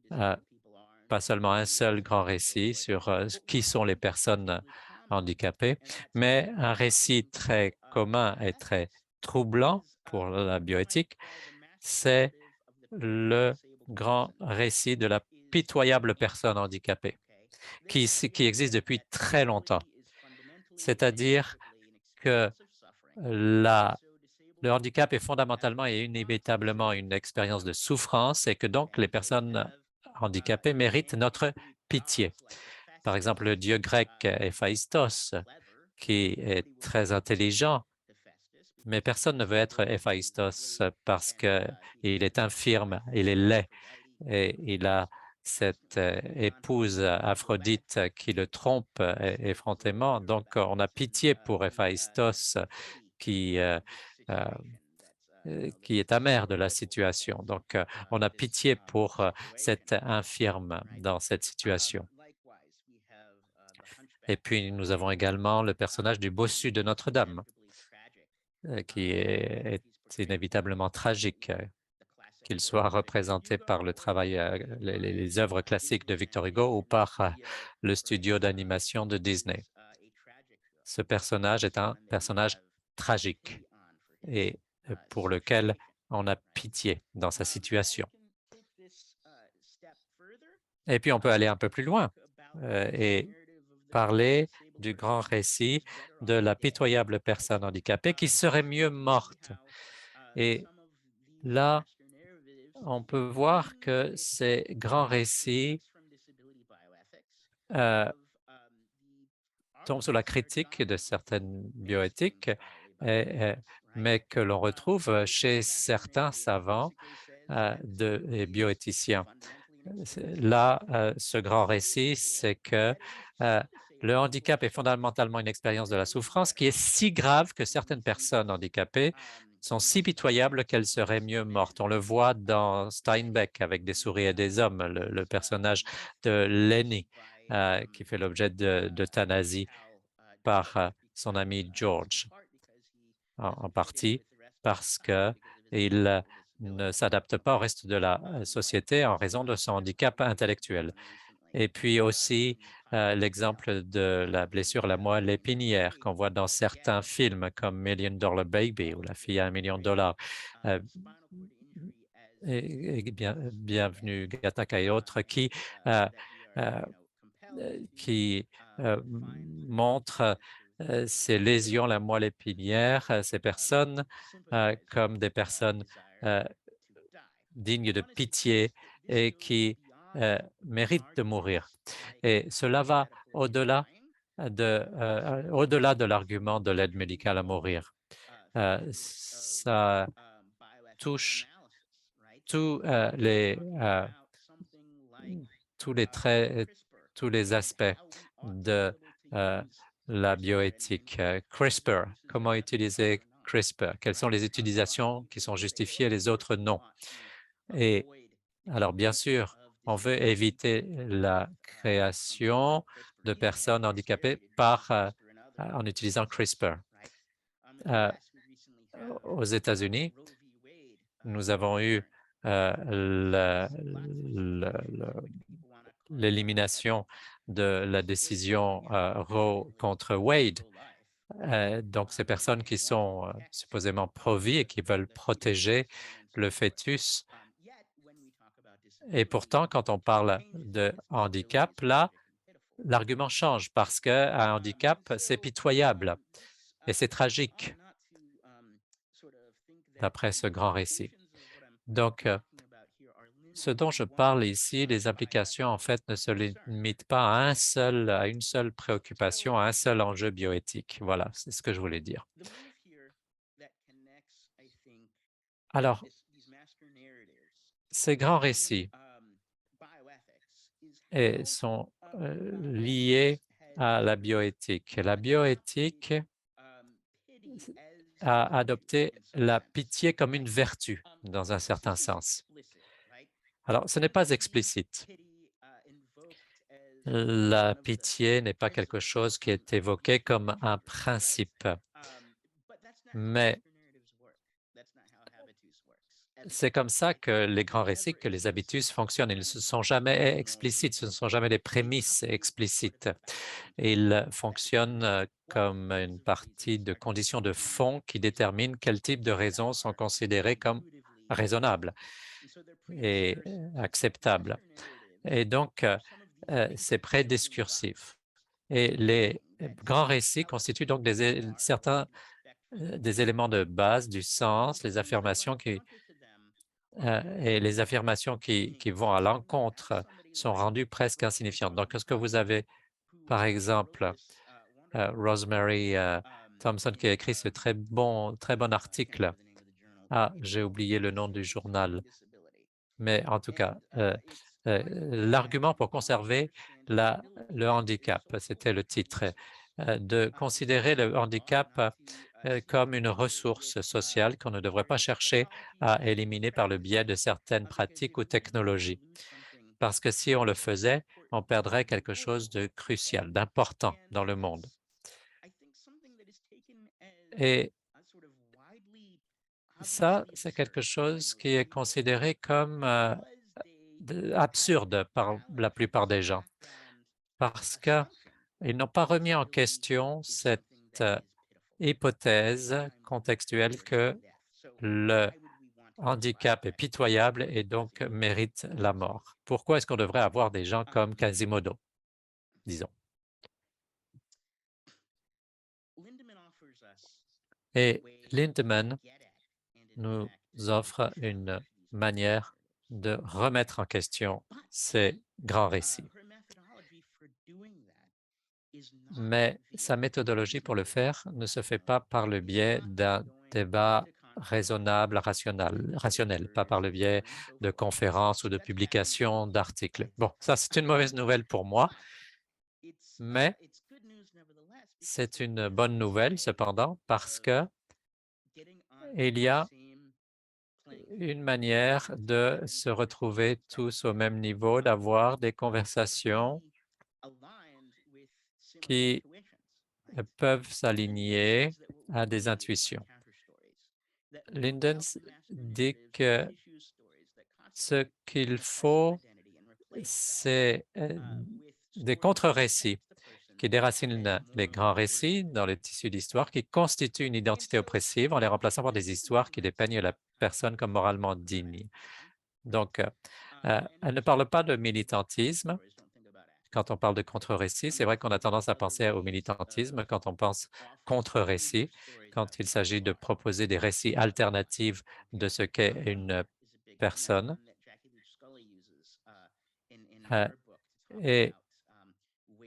pas seulement un seul grand récit sur qui sont les personnes handicapées, mais un récit très commun et très troublant pour la bioéthique, c'est le grand récit de la pitoyable personne handicapée qui existe depuis très longtemps. C'est-à-dire que le handicap est fondamentalement et inévitablement une expérience de souffrance et que donc les personnes handicapées méritent notre pitié. Par exemple, le dieu grec Héphaïstos, qui est très intelligent, mais personne ne veut être Héphaïstos parce qu'il est infirme, il est laid et il a cette épouse Aphrodite qui le trompe effrontément. Donc, on a pitié pour Héphaïstos qui est amer de la situation. Donc, on a pitié pour cet infirme dans cette situation. Et puis, nous avons également le personnage du bossu de Notre-Dame, qui est inévitablement tragique, qu'il soit représenté par le travail, les œuvres classiques de Victor Hugo ou par le studio d'animation de Disney. Ce personnage est un personnage tragique et pour lequel on a pitié dans sa situation. Et puis, on peut aller un peu plus loin et parler du grand récit de la pitoyable personne handicapée qui serait mieux morte. Et là, on peut voir que ces grands récits tombent sous la critique de certaines bioéthiques, mais que l'on retrouve chez certains savants et bioéthiciens. Là, ce grand récit, c'est que le handicap est fondamentalement une expérience de la souffrance qui est si grave que certaines personnes handicapées sont si pitoyables qu'elles seraient mieux mortes. On le voit dans Steinbeck avec Des souris et des hommes, le personnage de Lenny qui fait l'objet d'euthanasie par son ami George, en partie parce qu'il ne s'adapte pas au reste de la société en raison de son handicap intellectuel. Et puis aussi l'exemple de la blessure à la moelle épinière qu'on voit dans certains films comme Million Dollar Baby ou La fille à $1 million. Bienvenue Gattaca et autres qui montrent ces lésions, la moelle épinière, ces personnes comme des personnes dignes de pitié et qui méritent de mourir. Et cela va au-delà de l'argument de l'aide médicale à mourir. Ça touche tous les traits, tous les aspects de la bioéthique. CRISPR, comment utiliser CRISPR? Quelles sont les utilisations qui sont justifiées et les autres non? Et alors, bien sûr, on veut éviter la création de personnes handicapées en utilisant CRISPR. Aux États-Unis, nous avons eu l'élimination de la décision Roe contre Wade. Donc, ces personnes qui sont supposément pro-vie et qui veulent protéger le fœtus. Et pourtant, quand on parle de handicap, là, l'argument change parce qu'un handicap, c'est pitoyable et c'est tragique, d'après ce grand récit. Donc, ce dont je parle ici, les implications, en fait, ne se limitent pas à une seule préoccupation, à un seul enjeu bioéthique. Voilà, c'est ce que je voulais dire. Alors, ces grands récits sont liés à la bioéthique. La bioéthique a adopté la pitié comme une vertu, dans un certain sens. Alors, ce n'est pas explicite. La pitié n'est pas quelque chose qui est évoqué comme un principe, mais c'est comme ça que les grands récits, que les habitus fonctionnent. Ils ne sont jamais explicites, ce ne sont jamais des prémices explicites. Ils fonctionnent comme une partie de conditions de fond qui déterminent quel type de raisons sont considérées comme raisonnables. et acceptable. Et donc, c'est prédiscursif. Et les grands récits constituent donc certains des éléments de base du sens, les affirmations et les affirmations qui vont à l'encontre sont rendues presque insignifiantes. Donc, est-ce que vous avez, par exemple, Rosemary Thompson qui a écrit ce très bon article. Ah, j'ai oublié le nom du journal. Mais en tout cas, l'argument pour conserver le handicap, c'était le titre, de considérer le handicap comme une ressource sociale qu'on ne devrait pas chercher à éliminer par le biais de certaines pratiques ou technologies. Parce que si on le faisait, on perdrait quelque chose de crucial, d'important dans le monde. Et ça, c'est quelque chose qui est considéré comme absurde par la plupart des gens, parce qu'ils n'ont pas remis en question cette hypothèse contextuelle que le handicap est pitoyable et donc mérite la mort. Pourquoi est-ce qu'on devrait avoir des gens comme Quasimodo, disons? Et Lindemann nous offre une manière de remettre en question ces grands récits. Mais sa méthodologie pour le faire ne se fait pas par le biais d'un débat raisonnable, rationnel, pas par le biais de conférences ou de publications d'articles. Bon, ça c'est une mauvaise nouvelle pour moi, mais c'est une bonne nouvelle cependant parce que il y a une manière de se retrouver tous au même niveau, d'avoir des conversations qui peuvent s'aligner à des intuitions. Linden dit que ce qu'il faut, c'est des contre-récits qui déracinent les grands récits dans le tissu d'histoire, qui constituent une identité oppressive en les remplaçant par des histoires qui dépeignent la personne comme moralement digne. Donc, elle ne parle pas de militantisme. Quand on parle de contre-récit, c'est vrai qu'on a tendance à penser au militantisme quand on pense contre-récit, quand il s'agit de proposer des récits alternatifs de ce qu'est une personne. Et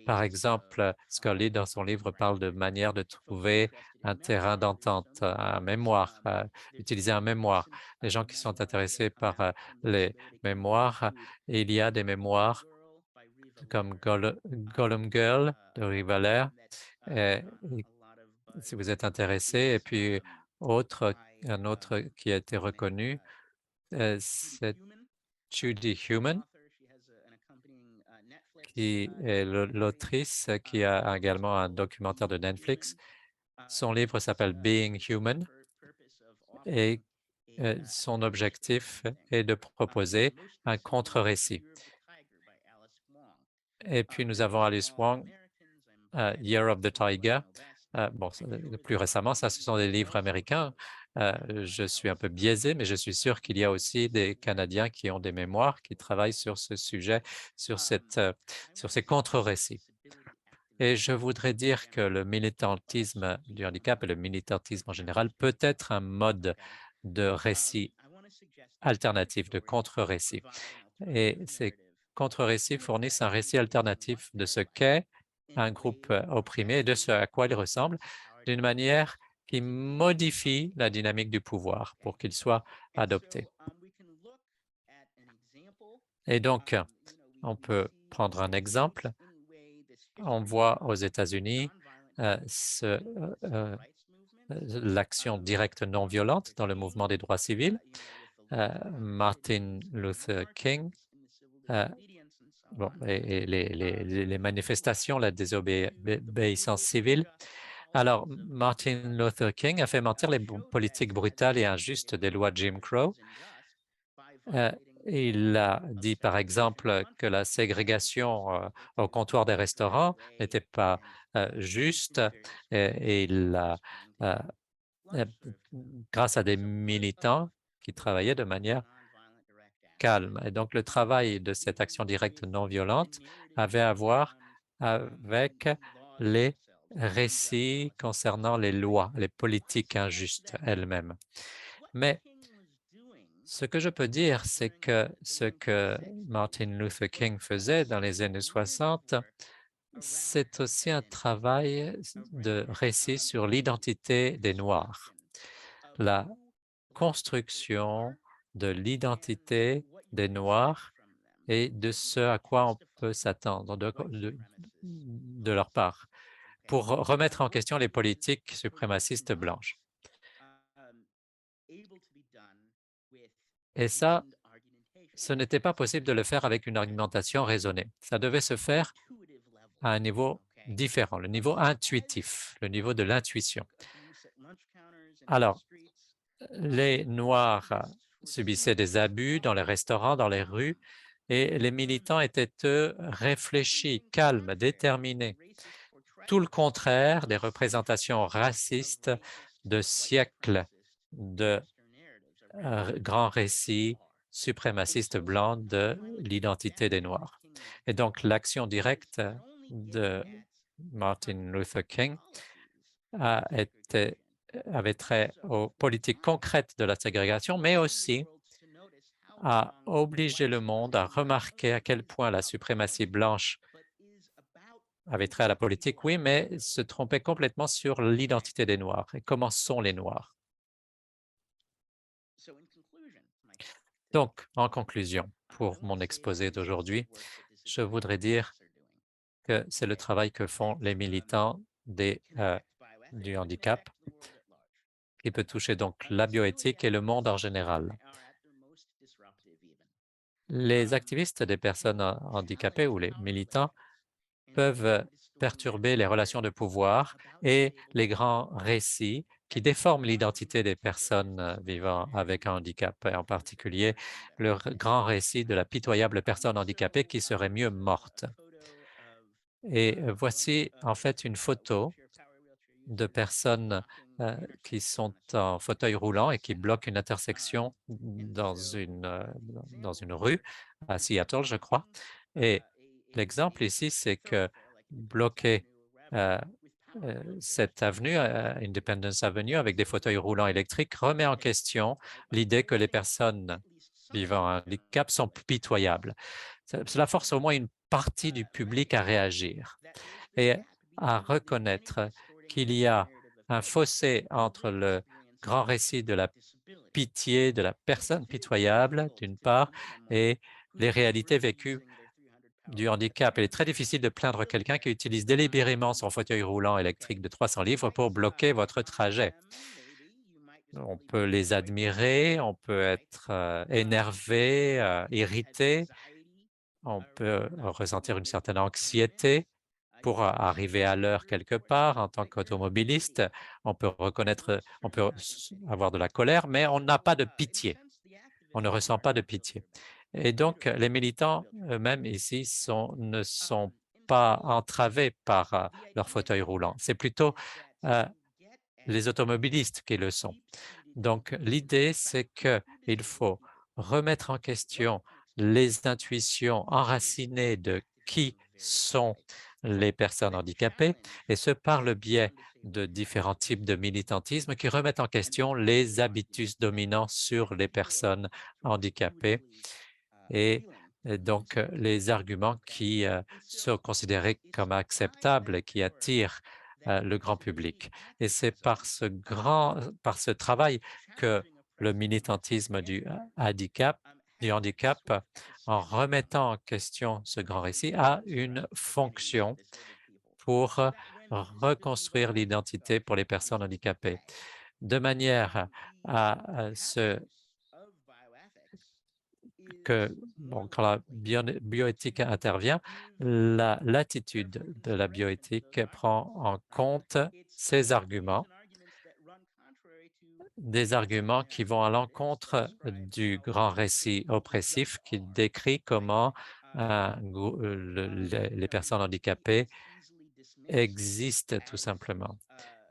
par exemple, Scully, dans son livre, parle de manière de trouver un terrain d'entente, un mémoire, utiliser un mémoire. Les gens qui sont intéressés par les mémoires, il y a des mémoires comme Gollum Girl de Rivaler, si vous êtes intéressé. Et puis, un autre qui a été reconnu, c'est Judy Heumann, qui est l'autrice qui a également un documentaire de Netflix. Son livre s'appelle Being Human et son objectif est de proposer un contre-récit. Et puis, nous avons Alice Wong, Year of the Tiger. Bon, plus récemment, ce sont des livres américains. Je suis un peu biaisé, mais je suis sûr qu'il y a aussi des Canadiens qui ont des mémoires, qui travaillent sur ce sujet, sur ces contre-récits. Et je voudrais dire que le militantisme du handicap et le militantisme en général peut être un mode de récit alternatif, de contre-récit. Et ces contre-récits fournissent un récit alternatif de ce qu'est un groupe opprimé et de ce à quoi il ressemble, d'une manière qui modifie la dynamique du pouvoir pour qu'il soit adopté. Et donc, on peut prendre un exemple. On voit aux États-Unis l'action directe non violente dans le mouvement des droits civils. Martin Luther King, et les manifestations, la désobéissance civile. Alors, Martin Luther King a fait mentir les politiques brutales et injustes des lois Jim Crow. Il a dit, par exemple, que la ségrégation au comptoir des restaurants n'était pas juste et grâce à des militants qui travaillaient de manière calme. Et donc, le travail de cette action directe non violente avait à voir avec les récits concernant les lois, les politiques injustes elles-mêmes. Mais ce que je peux dire, c'est que ce que Martin Luther King faisait dans les années 60, c'est aussi un travail de récit sur l'identité des Noirs, la construction de l'identité des Noirs et de ce à quoi on peut s'attendre de leur part pour remettre en question les politiques suprémacistes blanches. Et ça, ce n'était pas possible de le faire avec une argumentation raisonnée. Ça devait se faire à un niveau différent, le niveau intuitif, le niveau de l'intuition. Alors, les Noirs subissaient des abus dans les restaurants, dans les rues, et les militants étaient, eux, réfléchis, calmes, déterminés. Tout le contraire des représentations racistes de siècles de grands récits suprémacistes blancs de l'identité des Noirs. Et donc, l'action directe de Martin Luther King avait trait aux politiques concrètes de la ségrégation, mais aussi a obligé le monde à remarquer à quel point la suprématie blanche avait trait à la politique, oui, mais se trompait complètement sur l'identité des Noirs et comment sont les Noirs. Donc, en conclusion, pour mon exposé d'aujourd'hui, je voudrais dire que c'est le travail que font les militants du handicap qui peut toucher donc la bioéthique et le monde en général. Les activistes des personnes handicapées ou les militants peuvent perturber les relations de pouvoir et les grands récits qui déforment l'identité des personnes vivant avec un handicap, et en particulier le grand récit de la pitoyable personne handicapée qui serait mieux morte. Et voici en fait une photo de personnes qui sont en fauteuil roulant et qui bloquent une intersection dans une rue à Seattle, je crois. Et l'exemple ici, c'est que bloquer cette avenue, Independence Avenue, avec des fauteuils roulants électriques, remet en question l'idée que les personnes vivant un handicap sont pitoyables. Cela force au moins une partie du public à réagir et à reconnaître qu'il y a un fossé entre le grand récit de la pitié de la personne pitoyable, d'une part, et les réalités vécues du handicap. Il est très difficile de plaindre quelqu'un qui utilise délibérément son fauteuil roulant électrique de 300 livres pour bloquer votre trajet. On peut les admirer, on peut être énervé, irrité, on peut ressentir une certaine anxiété pour arriver à l'heure quelque part en tant qu'automobiliste. On peut avoir de la colère, mais on n'a pas de pitié. On ne ressent pas de pitié. Et donc, les militants eux-mêmes ici ne sont pas entravés par leur fauteuil roulant. C'est plutôt les automobilistes qui le sont. Donc, l'idée, c'est qu'il faut remettre en question les intuitions enracinées de qui sont les personnes handicapées, et ce par le biais de différents types de militantisme qui remettent en question les habitus dominants sur les personnes handicapées et donc les arguments qui sont considérés comme acceptables et qui attirent le grand public. Et c'est par ce travail que le militantisme du handicap, en remettant en question ce grand récit, a une fonction pour reconstruire l'identité pour les personnes handicapées, de manière à ce que quand la bioéthique intervient, l'attitude de la bioéthique prend en compte ces arguments, des arguments qui vont à l'encontre du grand récit oppressif qui décrit comment les personnes handicapées existent tout simplement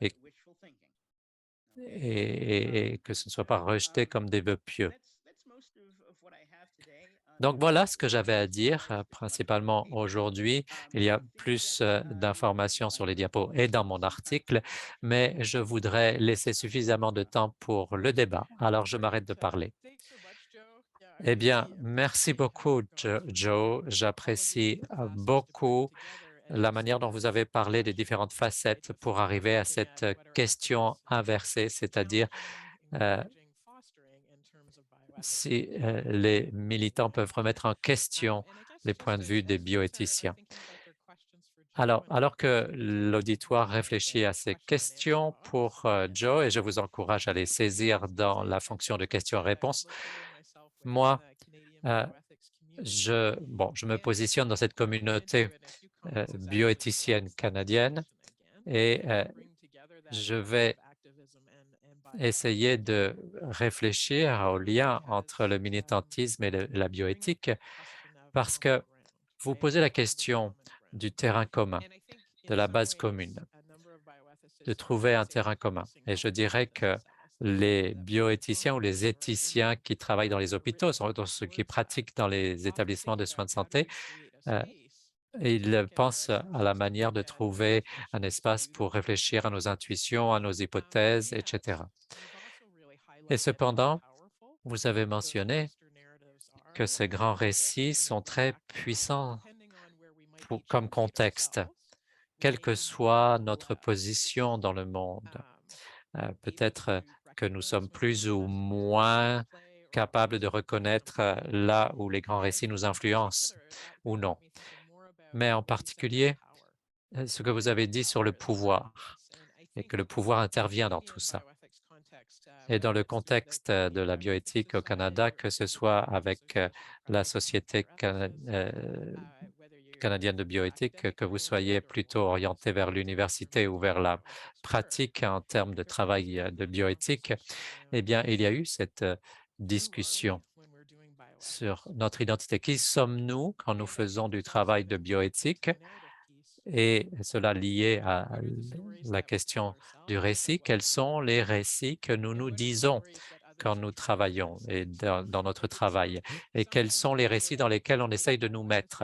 et que ce ne soit pas rejeté comme des vœux pieux. Donc, voilà ce que j'avais à dire, principalement aujourd'hui. Il y a plus d'informations sur les diapos et dans mon article, mais je voudrais laisser suffisamment de temps pour le débat. Alors, je m'arrête de parler. Eh bien, merci beaucoup, Joe. J'apprécie beaucoup la manière dont vous avez parlé des différentes facettes pour arriver à cette question inversée, c'est-à-dire si les militants peuvent remettre en question les points de vue des bioéthiciens. Alors que l'auditoire réfléchit à ces questions pour Joe, et je vous encourage à les saisir dans la fonction de questions-réponses, moi, je me positionne dans cette communauté bioéthicienne canadienne et je vais essayer de réfléchir au lien entre le militantisme et la bioéthique parce que vous posez la question du terrain commun, de la base commune, de trouver un terrain commun. Et je dirais que les bioéthiciens ou les éthiciens qui travaillent dans les hôpitaux, dans ceux qui pratiquent dans les établissements de soins de santé, ils pensent à la manière de trouver un espace pour réfléchir à nos intuitions, à nos hypothèses, etc. Et cependant, vous avez mentionné que ces grands récits sont très puissants comme contexte, quelle que soit notre position dans le monde. Peut-être que nous sommes plus ou moins capables de reconnaître là où les grands récits nous influencent ou non. Mais en particulier, ce que vous avez dit sur le pouvoir et que le pouvoir intervient dans tout ça. Et dans le contexte de la bioéthique au Canada, que ce soit avec la Société canadienne de bioéthique, que vous soyez plutôt orienté vers l'université ou vers la pratique en termes de travail de bioéthique, eh bien, il y a eu cette discussion sur notre identité. Qui sommes-nous quand nous faisons du travail de bioéthique? Et cela lié à la question du récit. Quels sont les récits que nous nous disons quand nous travaillons et dans notre travail? Et quels sont les récits dans lesquels on essaye de nous mettre?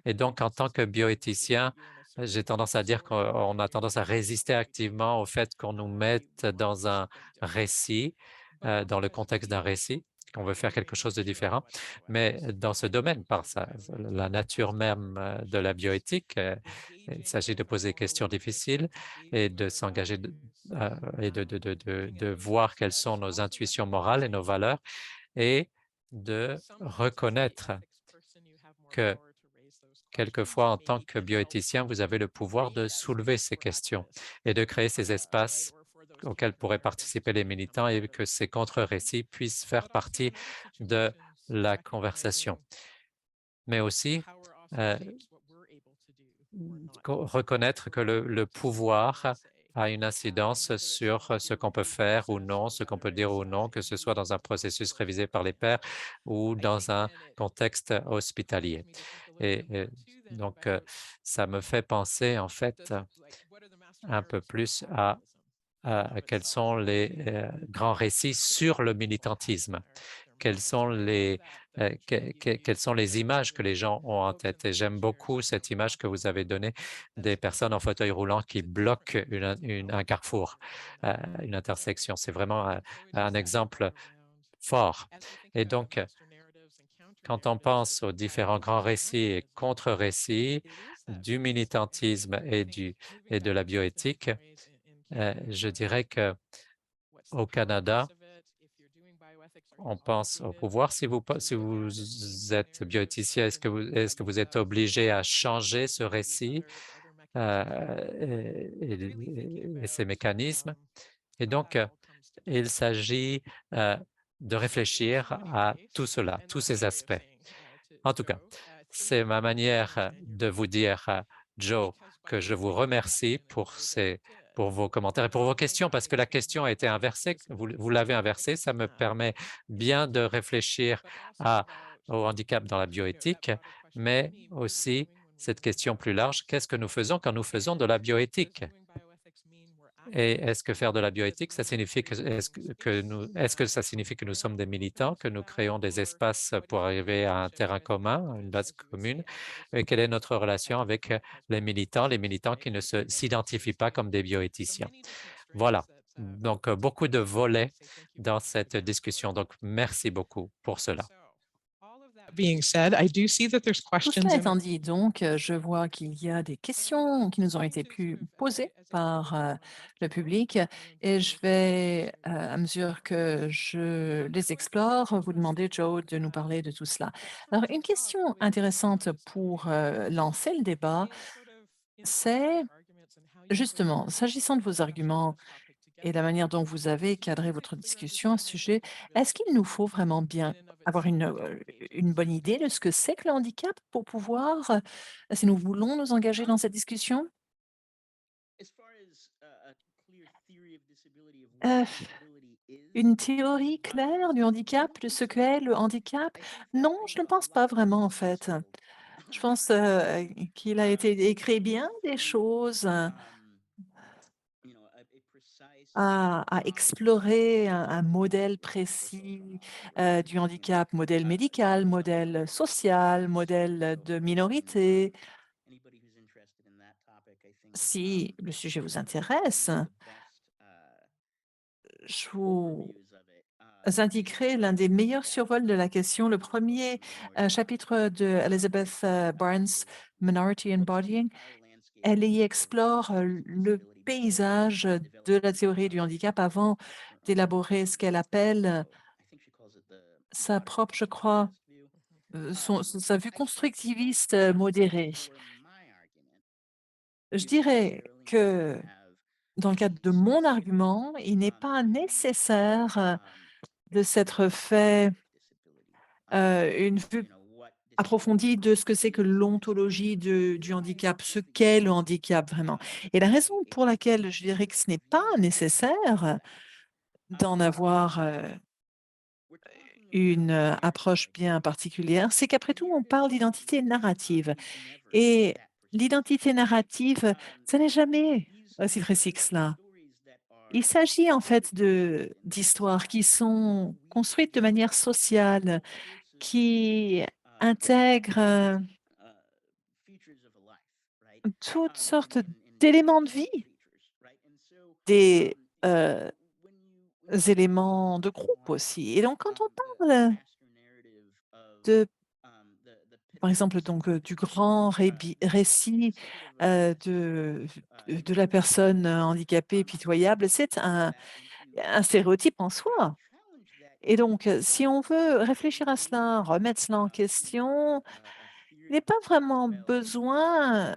Et donc, en tant que bioéthicien, j'ai tendance à dire qu'on a tendance à résister activement au fait qu'on nous mette dans un récit, dans le contexte d'un récit, qu'on veut faire quelque chose de différent. Mais dans ce domaine, par la nature même de la bioéthique, il s'agit de poser des questions difficiles et de s'engager et de voir quelles sont nos intuitions morales et nos valeurs et de reconnaître que quelquefois, en tant que bioéthicien, vous avez le pouvoir de soulever ces questions et de créer ces espaces auxquels pourraient participer les militants et que ces contre-récits puissent faire partie de la conversation. Mais aussi, reconnaître que le pouvoir a une incidence sur ce qu'on peut faire ou non, ce qu'on peut dire ou non, que ce soit dans un processus révisé par les pairs ou dans un contexte hospitalier. Et donc, ça me fait penser en fait un peu plus à quels sont les grands récits sur le militantisme, quelles sont les images que les gens ont en tête. Et j'aime beaucoup cette image que vous avez donnée des personnes en fauteuil roulant qui bloquent un carrefour, une intersection. C'est vraiment un exemple fort. Et donc, quand on pense aux différents grands récits et contre-récits du militantisme et de la bioéthique, je dirais qu'au Canada, on pense au pouvoir. Si vous êtes bioéthicien, est-ce que vous êtes obligé à changer ce récit et ces mécanismes? Et donc, il s'agit de réfléchir à tout cela, tous ces aspects. En tout cas, c'est ma manière de vous dire, Joe, que je vous remercie pour vos commentaires et pour vos questions, parce que la question a été inversée, vous l'avez inversée. Ça me permet bien de réfléchir au handicap dans la bioéthique, mais aussi cette question plus large, qu'est-ce que nous faisons quand nous faisons de la bioéthique? Et est-ce que faire de la bioéthique, ça signifie est-ce que ça signifie que nous sommes des militants, que nous créons des espaces pour arriver à un terrain commun, une base commune? Et quelle est notre relation avec les militants qui ne s'identifient pas comme des bioéthiciens? Voilà. Donc, beaucoup de volets dans cette discussion. Donc, merci beaucoup pour cela. Tout cela étant dit, donc, je vois qu'il y a des questions qui nous ont été posées par le public et je vais, à mesure que je les explore, vous demander, Joe, de nous parler de tout cela. Alors, une question intéressante pour lancer le débat, c'est justement, s'agissant de vos arguments et la manière dont vous avez cadré votre discussion à ce sujet, est-ce qu'il nous faut vraiment bien avoir une bonne idée de ce que c'est que le handicap pour pouvoir, si nous voulons nous engager dans cette discussion? Heu, une théorie claire du handicap, de ce qu'est le handicap? Non, je ne pense pas vraiment en fait. Je pense, qu'il a été écrit bien des choses, à explorer un modèle précis, du handicap, modèle médical, modèle social, modèle de minorité. Si le sujet vous intéresse, je vous indiquerai l'un des meilleurs survols de la question. Le premier chapitre de Elizabeth Barnes, Minority Embodying, elle y explore le paysage de la théorie du handicap avant d'élaborer ce qu'elle appelle sa propre, je crois, sa vue constructiviste modérée. Je dirais que dans le cadre de mon argument, il n'est pas nécessaire de s'être fait une vue approfondie de ce que c'est que l'ontologie du handicap, ce qu'est le handicap vraiment. Et la raison pour laquelle je dirais que ce n'est pas nécessaire d'en avoir une approche bien particulière, c'est qu'après tout, on parle d'identité narrative. Et l'identité narrative, ça n'est jamais aussi précis que cela. Il s'agit en fait d'histoires qui sont construites de manière sociale, qui intègrent toutes sortes d'éléments de vie, des éléments de groupe aussi. Et donc, quand on parle de, par exemple, donc, du grand récit de la personne handicapée pitoyable, c'est un stéréotype en soi. Et donc, si on veut réfléchir à cela, remettre cela en question, il n'est pas vraiment besoin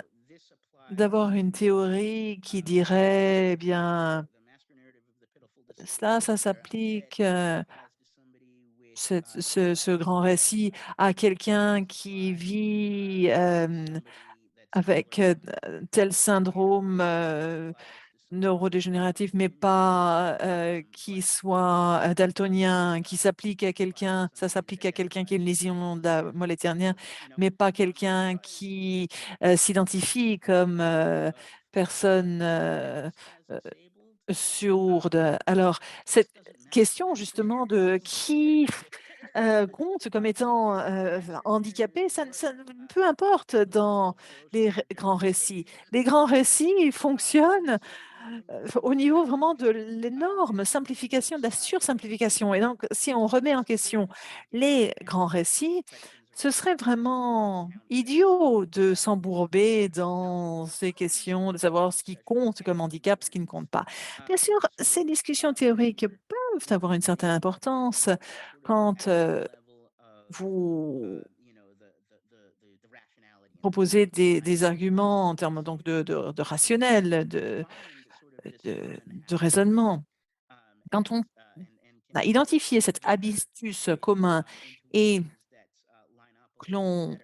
d'avoir une théorie qui dirait, eh bien, cela, ça s'applique, ce grand récit à quelqu'un qui vit avec tel syndrome neurodégénératif, mais pas qui soit daltonien, qui s'applique à quelqu'un, ça s'applique à quelqu'un qui a une lésion de la moelle épinière, mais pas quelqu'un qui s'identifie comme personne sourde. Alors, cette question justement de qui compte comme étant handicapé, peu importe dans les grands récits. Les grands récits fonctionnent au niveau vraiment de l'énorme simplification, de la sursimplification. Et donc, si on remet en question les grands récits, ce serait vraiment idiot de s'embourber dans ces questions, de savoir ce qui compte comme handicap, ce qui ne compte pas. Bien sûr, ces discussions théoriques peuvent avoir une certaine importance quand vous proposez des arguments en termes donc de rationnel, de raisonnement. Quand on a identifié cet habitus commun et que l'on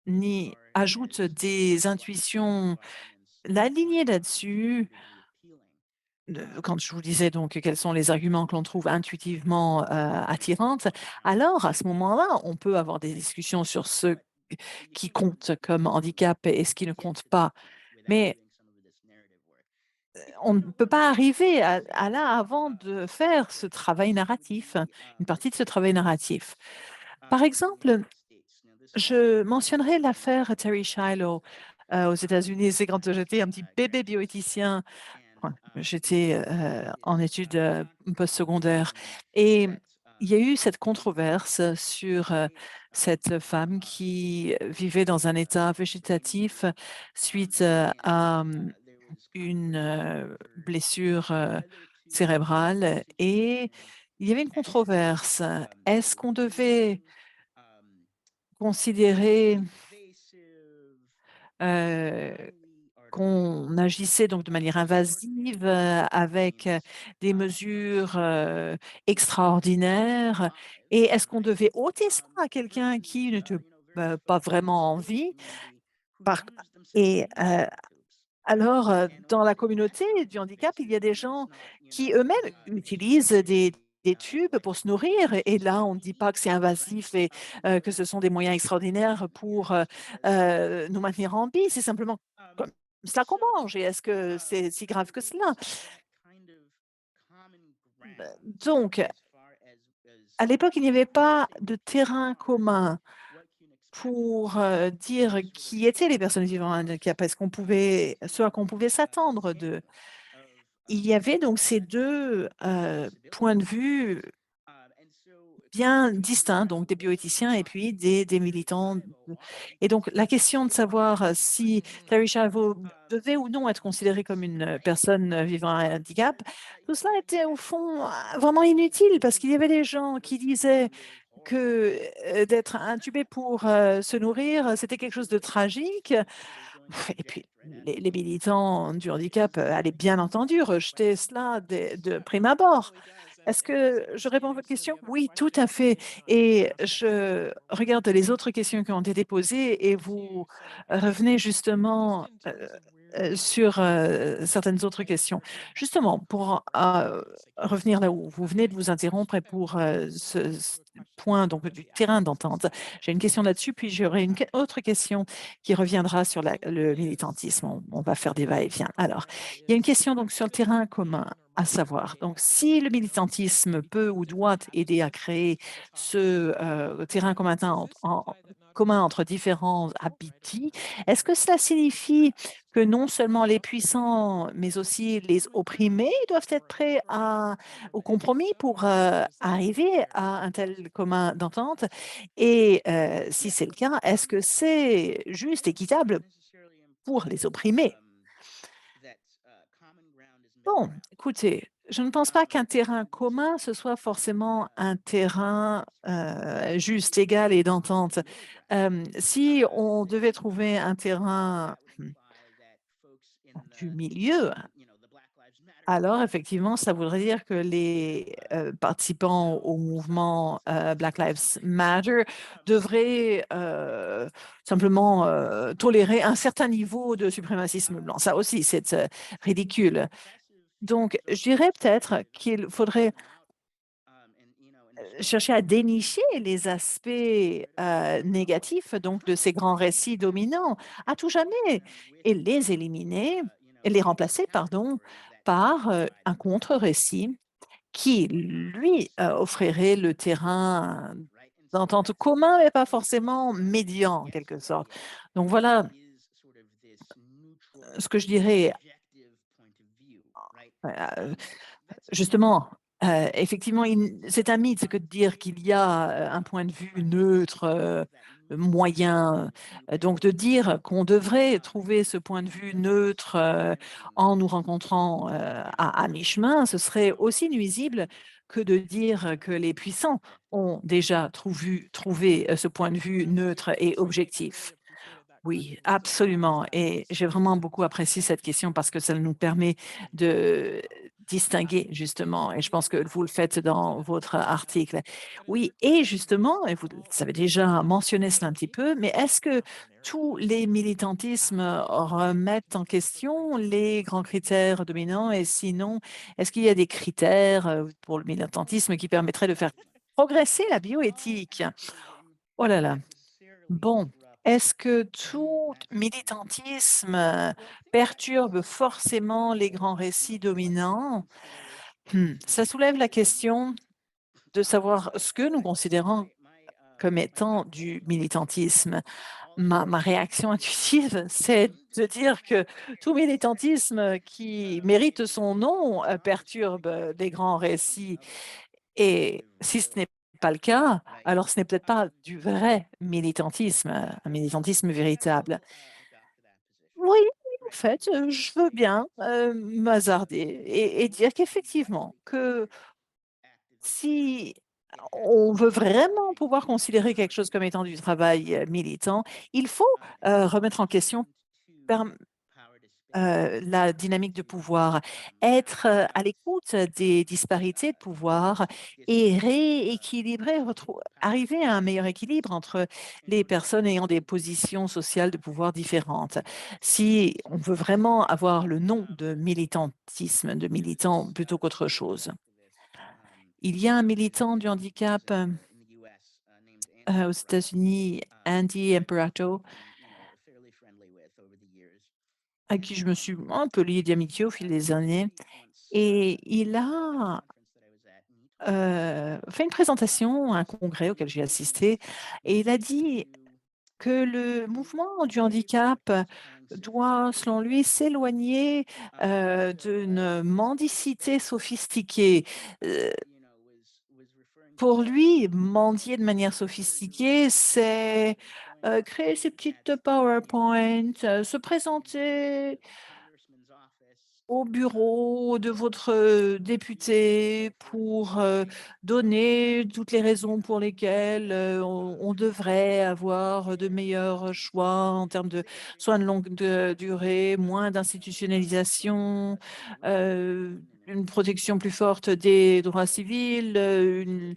y ajoute des intuitions, l'aligner là-dessus, quand je vous disais donc quels sont les arguments que l'on trouve intuitivement attirantes, alors à ce moment-là, on peut avoir des discussions sur ce qui compte comme handicap et ce qui ne compte pas. Mais on ne peut pas arriver à là avant de faire ce travail narratif, une partie de ce travail narratif. Par exemple, je mentionnerai l'affaire Terry Shiloh aux États-Unis. C'est quand j'étais un petit bébé bioéthicien. Ouais, j'étais en études postsecondaires et il y a eu cette controverse sur cette femme qui vivait dans un état végétatif suite à une blessure cérébrale et il y avait une controverse. Est-ce qu'on devait considérer euh, qu'on agissait donc de manière invasive avec des mesures extraordinaires et est-ce qu'on devait ôter ça à quelqu'un qui n'était pas vraiment en vie? Par- Et alors, dans la communauté du handicap, il y a des gens qui eux-mêmes utilisent des tubes pour se nourrir. Et là, on ne dit pas que c'est invasif et que ce sont des moyens extraordinaires pour nous maintenir en vie. C'est simplement comme cela qu'on mange. Et est-ce que c'est si grave que cela? Donc, à l'époque, il n'y avait pas de terrain commun pour dire qui étaient les personnes vivant avec handicap, ce à quoi on pouvait s'attendre d'eux. Il y avait donc ces deux points de vue bien distincts, donc des bioéthiciens et puis des militants. Et donc, la question de savoir si Terry Schiavo devait ou non être considéré comme une personne vivant un handicap, tout cela était au fond vraiment inutile parce qu'il y avait des gens qui disaient que d'être intubé pour se nourrir, c'était quelque chose de tragique. Et puis, les militants du handicap allaient bien entendu rejeter cela de prime abord. Est-ce que je réponds à votre question? Oui, tout à fait. Et je regarde les autres questions qui ont été posées et vous revenez justement sur certaines autres questions. Justement, pour revenir là où vous venez de vous interrompre et pour ce point donc, du terrain d'entente, j'ai une question là-dessus, puis j'aurai une autre question qui reviendra sur le militantisme. On va faire des va-et-vient. Alors, il y a une question donc sur le terrain commun à savoir. Donc, si le militantisme peut ou doit aider à créer ce terrain commun entre différents habitats, est-ce que cela signifie que non seulement les puissants, mais aussi les opprimés doivent être prêts au compromis pour arriver à un tel commun d'entente? Et si c'est le cas, est-ce que c'est juste, équitable pour les opprimés? Bon, écoutez, je ne pense pas qu'un terrain commun, ce soit forcément un terrain juste, égal et d'entente. Si on devait trouver un terrain du milieu, alors effectivement, ça voudrait dire que les participants au mouvement Black Lives Matter devraient simplement tolérer un certain niveau de suprémacisme blanc. Ça aussi, c'est ridicule. Donc, je dirais peut-être qu'il faudrait chercher à dénicher les aspects négatifs donc de ces grands récits dominants à tout jamais et les éliminer, et les remplacer, pardon, par un contre-récit qui, lui, offrirait le terrain d'entente commun, mais pas forcément médian, en quelque sorte. Donc voilà ce que je dirais. euh, Justement, effectivement, c'est un mythe que de dire qu'il y a un point de vue neutre, moyen. Donc, de dire qu'on devrait trouver ce point de vue neutre en nous rencontrant à mi-chemin, ce serait aussi nuisible que de dire que les puissants ont déjà trouvé ce point de vue neutre et objectif. Oui, absolument. Et j'ai vraiment beaucoup apprécié cette question parce que ça nous permet de distinguer justement, et je pense que vous le faites dans votre article. Oui, et justement, et vous avez déjà mentionné cela un petit peu, mais est-ce que tous les militantismes remettent en question les grands critères dominants et sinon, est-ce qu'il y a des critères pour le militantisme qui permettraient de faire progresser la bioéthique? Oh là là. Bon. Est-ce que tout militantisme perturbe forcément les grands récits dominants? Ça soulève la question de savoir ce que nous considérons comme étant du militantisme. Ma réaction intuitive, c'est de dire que tout militantisme qui mérite son nom perturbe les grands récits. Et si ce n'est pas le cas, alors ce n'est peut-être pas du vrai militantisme, un militantisme véritable. Oui, en fait, je veux bien m'hasarder et dire qu'effectivement, que si on veut vraiment pouvoir considérer quelque chose comme étant du travail militant, il faut remettre en question la dynamique de pouvoir, être à l'écoute des disparités de pouvoir et rééquilibrer, arriver à un meilleur équilibre entre les personnes ayant des positions sociales de pouvoir différentes. Si on veut vraiment avoir le nom de militantisme, de militant plutôt qu'autre chose. Il y a un militant du handicap aux États-Unis, Andy Imperato, à qui je me suis un peu liée d'amitié au fil des années. Et il a fait une présentation à un congrès auquel j'ai assisté et il a dit que le mouvement du handicap doit, selon lui, s'éloigner d'une mendicité sophistiquée. Euh, pour lui, mendier de manière sophistiquée, c'est créer ses petites PowerPoint, se présenter au bureau de votre député pour donner toutes les raisons pour lesquelles on devrait avoir de meilleurs choix en termes de soins de longue durée, moins d'institutionnalisation, une protection plus forte des droits civils, une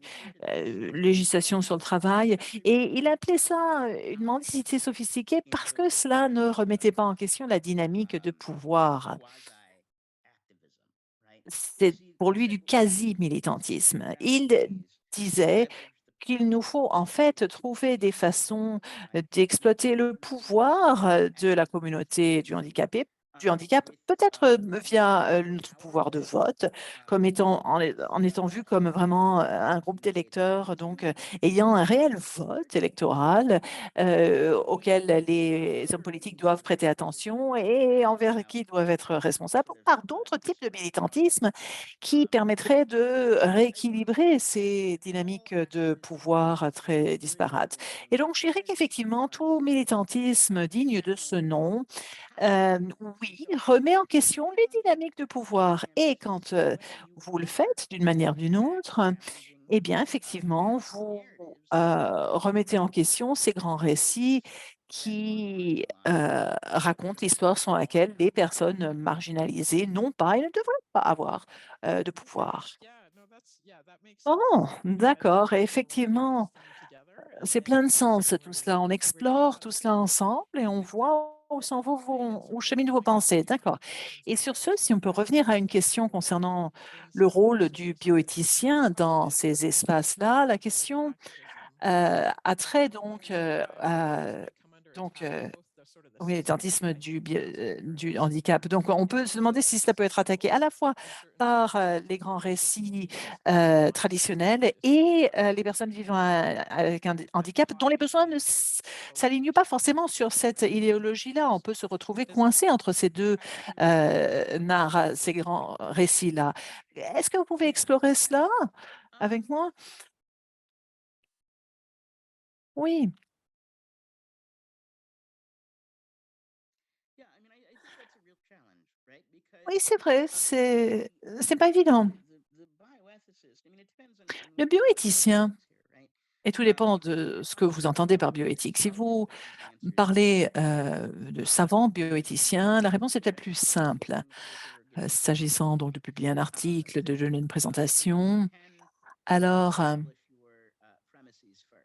législation sur le travail. Et il appelait ça une mendicité sophistiquée parce que cela ne remettait pas en question la dynamique de pouvoir. C'est pour lui du quasi-militantisme. Il disait qu'il nous faut en fait trouver des façons d'exploiter le pouvoir de la communauté du handicap, peut-être via notre pouvoir de vote, comme étant en étant vu comme vraiment un groupe d'électeurs, donc ayant un réel vote électoral auquel les hommes politiques doivent prêter attention et envers qui ils doivent être responsables, ou par d'autres types de militantisme qui permettrait de rééquilibrer ces dynamiques de pouvoir très disparates. Et donc, je dirais qu'effectivement, tout militantisme digne de ce nom, oui, remet en question les dynamiques de pouvoir. Et quand vous le faites d'une manière ou d'une autre, eh bien, effectivement, vous remettez en question ces grands récits qui racontent l'histoire selon laquelle les personnes marginalisées n'ont pas et ne devraient pas avoir de pouvoir. Oh, d'accord. Et effectivement, c'est plein de sens tout cela. On explore tout cela ensemble et on voit où s'en où cheminent vos pensées. D'accord. Et sur ce, si on peut revenir à une question concernant le rôle du bioéthicien dans ces espaces-là, la question a trait au militantisme du handicap. Donc, on peut se demander si cela peut être attaqué à la fois par les grands récits traditionnels et les personnes vivant avec un handicap dont les besoins ne s'alignent pas forcément sur cette idéologie-là. On peut se retrouver coincé entre ces deux ces grands récits-là. Est-ce que vous pouvez explorer cela avec moi? Oui. Oui, c'est vrai, c'est pas évident. Le bioéthicien, et tout dépend de ce que vous entendez par bioéthique. Si vous parlez de savant bioéthicien, la réponse est peut-être plus simple. S'agissant donc de publier un article, de donner une présentation, alors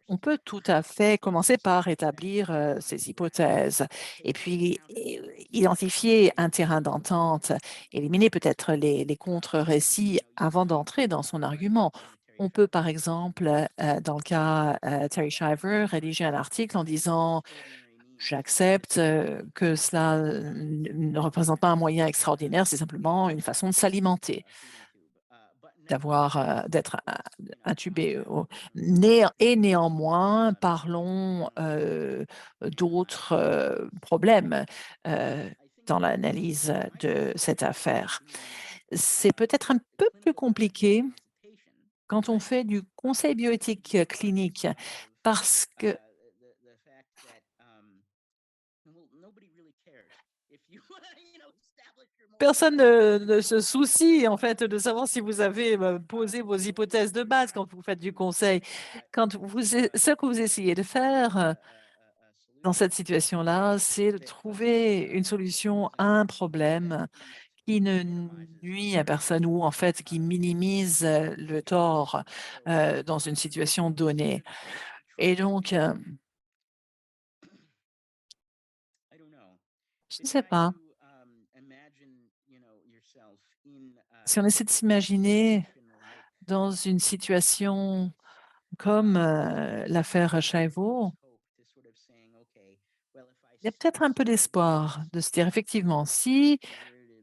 on peut tout à fait commencer par établir ces hypothèses et puis identifier un terrain d'entente, éliminer peut-être les contre-récits avant d'entrer dans son argument. On peut, par exemple, dans le cas Terry Shiver, rédiger un article en disant J'accepte que cela ne représente pas un moyen extraordinaire, c'est simplement une façon de s'alimenter, d'être intubé. Et néanmoins, parlons d'autres problèmes dans l'analyse de cette affaire. C'est peut-être un peu plus compliqué quand on fait du conseil bioéthique clinique parce que personne ne se soucie, en fait, de savoir si vous avez posé vos hypothèses de base quand vous faites du conseil. Ce que vous essayez de faire dans cette situation-là, c'est de trouver une solution à un problème qui ne nuit à personne ou en fait qui minimise le tort dans une situation donnée. Et donc, je ne sais pas. Si on essaie de s'imaginer dans une situation comme l'affaire Chaiveau, il y a peut-être un peu d'espoir de se dire effectivement, si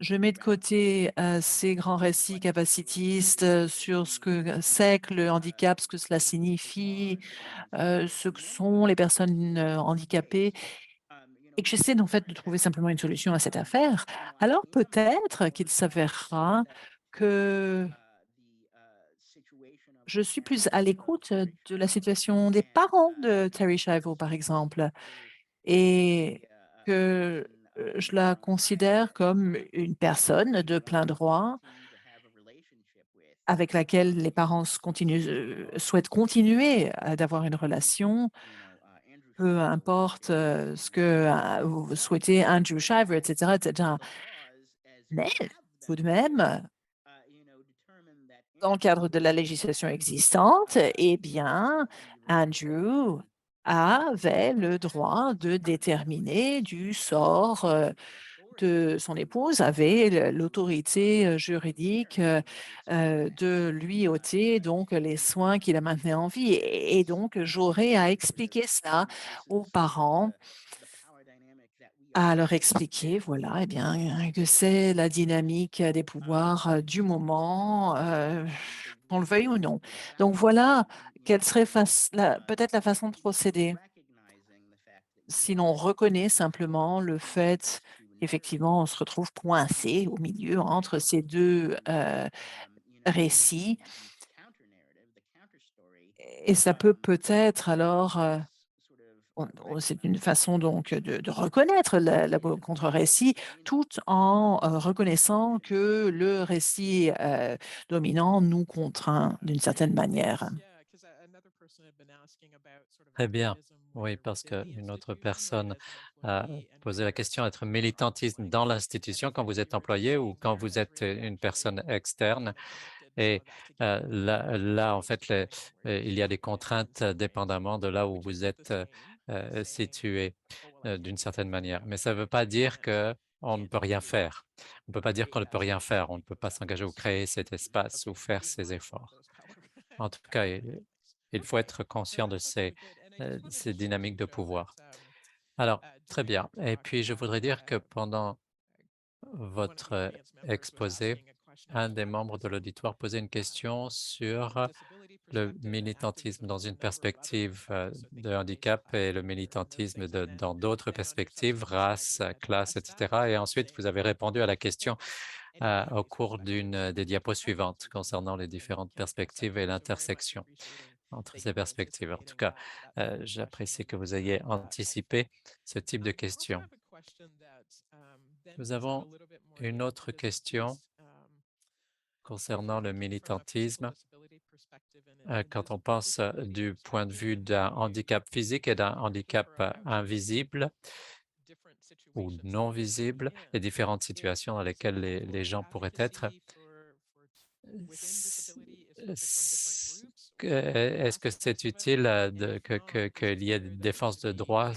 je mets de côté ces grands récits capacitistes sur ce que c'est que le handicap, ce que cela signifie, ce que sont les personnes handicapées, et que j'essaie en fait de trouver simplement une solution à cette affaire, alors peut-être qu'il s'avérera que je suis plus à l'écoute de la situation des parents de Terry Schiavo, par exemple, et que je la considère comme une personne de plein droit avec laquelle les parents souhaitent continuer d'avoir une relation, peu importe ce que vous souhaitez Andrew Shiver, etc., etc. Mais tout de même, dans le cadre de la législation existante, eh bien, Andrew avait le droit de déterminer du sort de son épouse, avait l'autorité juridique de lui ôter donc les soins qui la maintenaient en vie. Et donc, j'aurais à expliquer cela aux parents, à leur expliquer, voilà, eh bien, que c'est la dynamique des pouvoirs du moment, qu'on le veuille ou non. Donc voilà quelle serait peut-être la façon de procéder. Si l'on reconnaît simplement le fait qu'effectivement on se retrouve coincé au milieu entre ces deux récits, et ça peut peut-être alors c'est une façon donc de reconnaître le contre-récit tout en reconnaissant que le récit dominant nous contraint d'une certaine manière. Très bien. Oui, parce qu'une autre personne a posé la question être militantisme dans l'institution quand vous êtes employé ou quand vous êtes une personne externe. Et là, en fait, il y a des contraintes dépendamment de là où vous êtes situé d'une certaine manière. Mais ça ne veut pas dire qu'on ne peut rien faire. On ne peut pas dire qu'on ne peut rien faire. On ne peut pas s'engager ou créer cet espace ou faire ces efforts. En tout cas, il faut être conscient de ces dynamiques de pouvoir. Alors, très bien. Et puis, je voudrais dire que pendant votre exposé, un des membres de l'auditoire posait une question sur le militantisme dans une perspective de handicap et le militantisme dans d'autres perspectives, race, classe, etc. Et ensuite, vous avez répondu à la question au cours d'une des diapos suivantes concernant les différentes perspectives et l'intersection entre ces perspectives. En tout cas, j'apprécie que vous ayez anticipé ce type de questions. Nous avons une autre question concernant le militantisme. Quand on pense du point de vue d'un handicap physique et d'un handicap invisible ou non visible, les différentes situations dans lesquelles les gens pourraient être, est-ce que c'est utile qu'il y ait des défenses de droits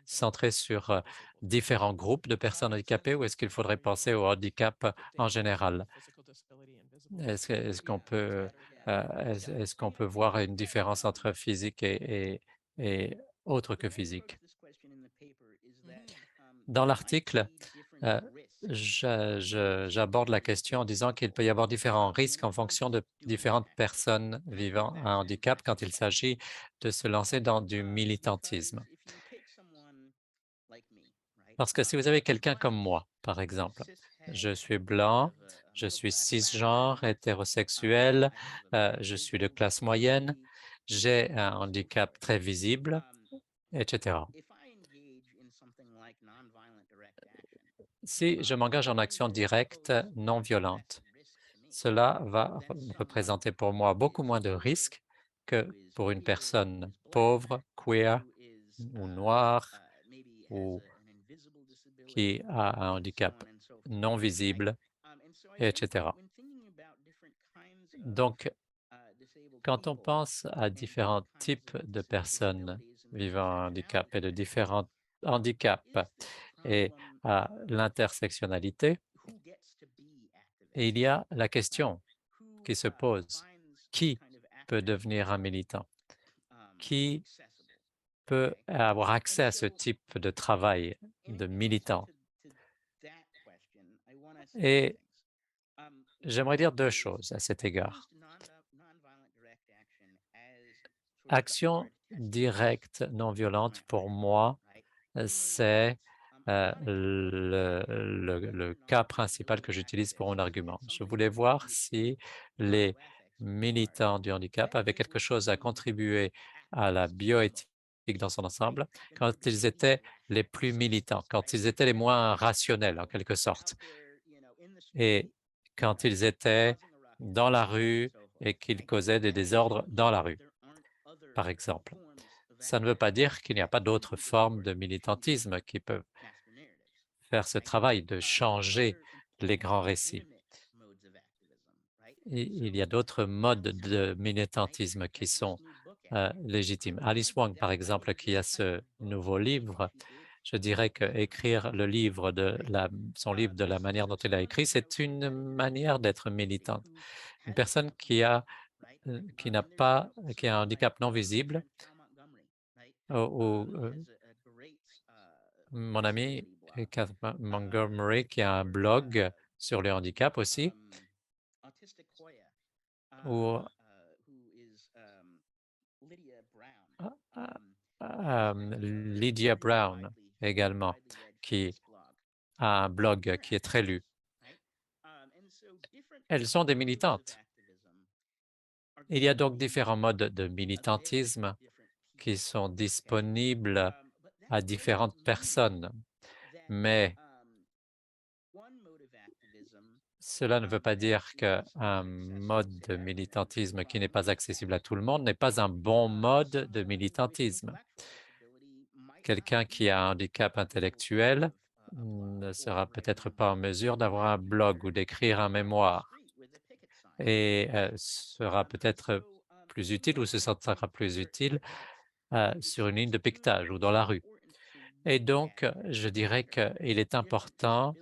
centrées sur différents groupes de personnes handicapées ou est-ce qu'il faudrait penser au handicap en général? Est-ce qu'on peut voir une différence entre physique et autre que physique? Dans l'article, euh, j'aborde la question en disant qu'il peut y avoir différents risques en fonction de différentes personnes vivant un handicap quand il s'agit de se lancer dans du militantisme. Parce que si vous avez quelqu'un comme moi, par exemple, je suis blanc, je suis cisgenre, hétérosexuel, je suis de classe moyenne, j'ai un handicap très visible, etc. Si je m'engage en action directe non violente, cela va représenter pour moi beaucoup moins de risques que pour une personne pauvre, queer ou noire ou qui a un handicap non visible, etc. Donc, quand on pense à différents types de personnes vivant un handicap et de différents handicaps et à l'intersectionnalité, il y a la question qui se pose. Qui peut devenir un militant? Qui peut avoir accès à ce type de travail de militant? Et j'aimerais dire deux choses à cet égard. Action directe non violente, pour moi, c'est le cas principal que j'utilise pour mon argument. Je voulais voir si les militants du handicap avaient quelque chose à contribuer à la bioéthique dans son ensemble quand ils étaient les plus militants, quand ils étaient les moins rationnels en quelque sorte, et quand ils étaient dans la rue et qu'ils causaient des désordres dans la rue, par exemple. Ça ne veut pas dire qu'il n'y a pas d'autres formes de militantisme qui peuvent faire ce travail de changer les grands récits. Il y a d'autres modes de militantisme qui sont légitimes. Alice Wong, par exemple, qui a ce nouveau livre, je dirais qu'écrire le livre son livre de la manière dont il a écrit, c'est une manière d'être militante. Une personne qui n'a pas, qui a un handicap non visible, ou mon ami Kath Montgomery, qui a un blog sur le handicap aussi, ou Lydia Brown également, qui a un blog qui est très lu. Elles sont des militantes. Il y a donc différents modes de militantisme qui sont disponibles à différentes personnes, mais cela ne veut pas dire qu'un mode de militantisme qui n'est pas accessible à tout le monde n'est pas un bon mode de militantisme. Quelqu'un qui a un handicap intellectuel ne sera peut-être pas en mesure d'avoir un blog ou d'écrire un mémoire et sera peut-être plus utile ou se sentira plus utile sur une ligne de piquetage ou dans la rue. Et donc, je dirais qu'il est important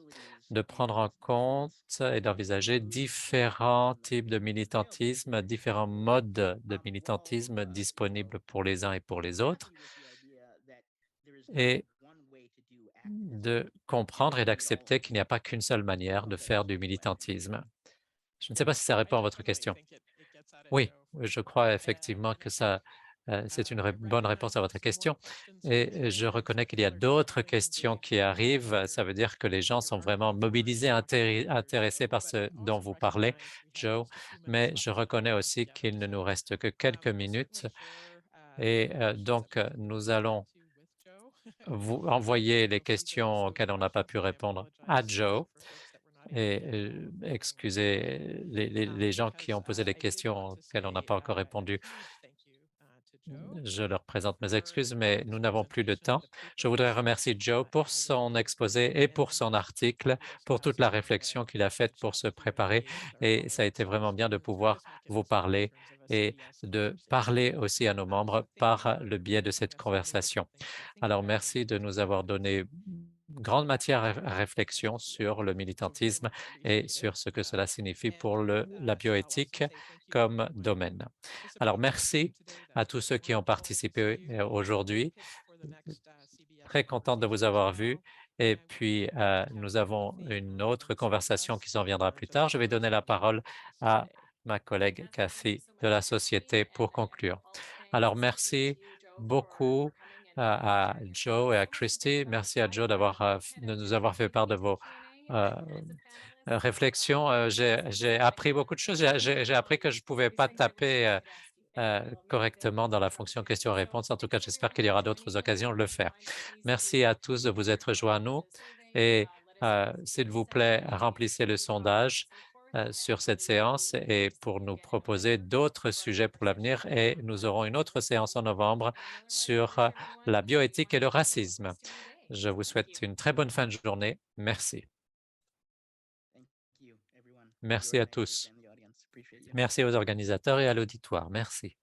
de prendre en compte et d'envisager différents types de militantisme, différents modes de militantisme disponibles pour les uns et pour les autres, et de comprendre et d'accepter qu'il n'y a pas qu'une seule manière de faire du militantisme. Je ne sais pas si ça répond à votre question. Oui, je crois effectivement que c'est une bonne réponse à votre question. Et je reconnais qu'il y a d'autres questions qui arrivent. Ça veut dire que les gens sont vraiment mobilisés, intéressés par ce dont vous parlez, Joe. Mais je reconnais aussi qu'il ne nous reste que quelques minutes. Et donc, nous allons vous envoyer les questions auxquelles on n'a pas pu répondre à Joe. Et excusez les gens qui ont posé des questions auxquelles on n'a pas encore répondu. Je leur présente mes excuses, mais nous n'avons plus de temps. Je voudrais remercier Joe pour son exposé et pour son article, pour toute la réflexion qu'il a faite pour se préparer. Et ça a été vraiment bien de pouvoir vous parler et de parler aussi à nos membres par le biais de cette conversation. Alors, merci de nous avoir donné grande matière à réflexion sur le militantisme et sur ce que cela signifie pour la bioéthique comme domaine. Alors, merci à tous ceux qui ont participé aujourd'hui. Très contente de vous avoir vu Et puis, nous avons une autre conversation qui s'en viendra plus tard. Je vais donner la parole à ma collègue Cathy de la Société pour conclure. Alors, merci beaucoup à Joe et à Christy. Merci à Joe de nous avoir fait part de vos réflexions. J'ai appris beaucoup de choses. J'ai appris que je ne pouvais pas taper correctement dans la fonction questions-réponses. En tout cas, j'espère qu'il y aura d'autres occasions de le faire. Merci à tous de vous être joints à nous et s'il vous plaît, remplissez le sondage sur cette séance et pour nous proposer d'autres sujets pour l'avenir et nous aurons une autre séance en novembre sur la bioéthique et le racisme. Je vous souhaite une très bonne fin de journée. Merci. Merci à tous. Merci aux organisateurs et à l'auditoire. Merci.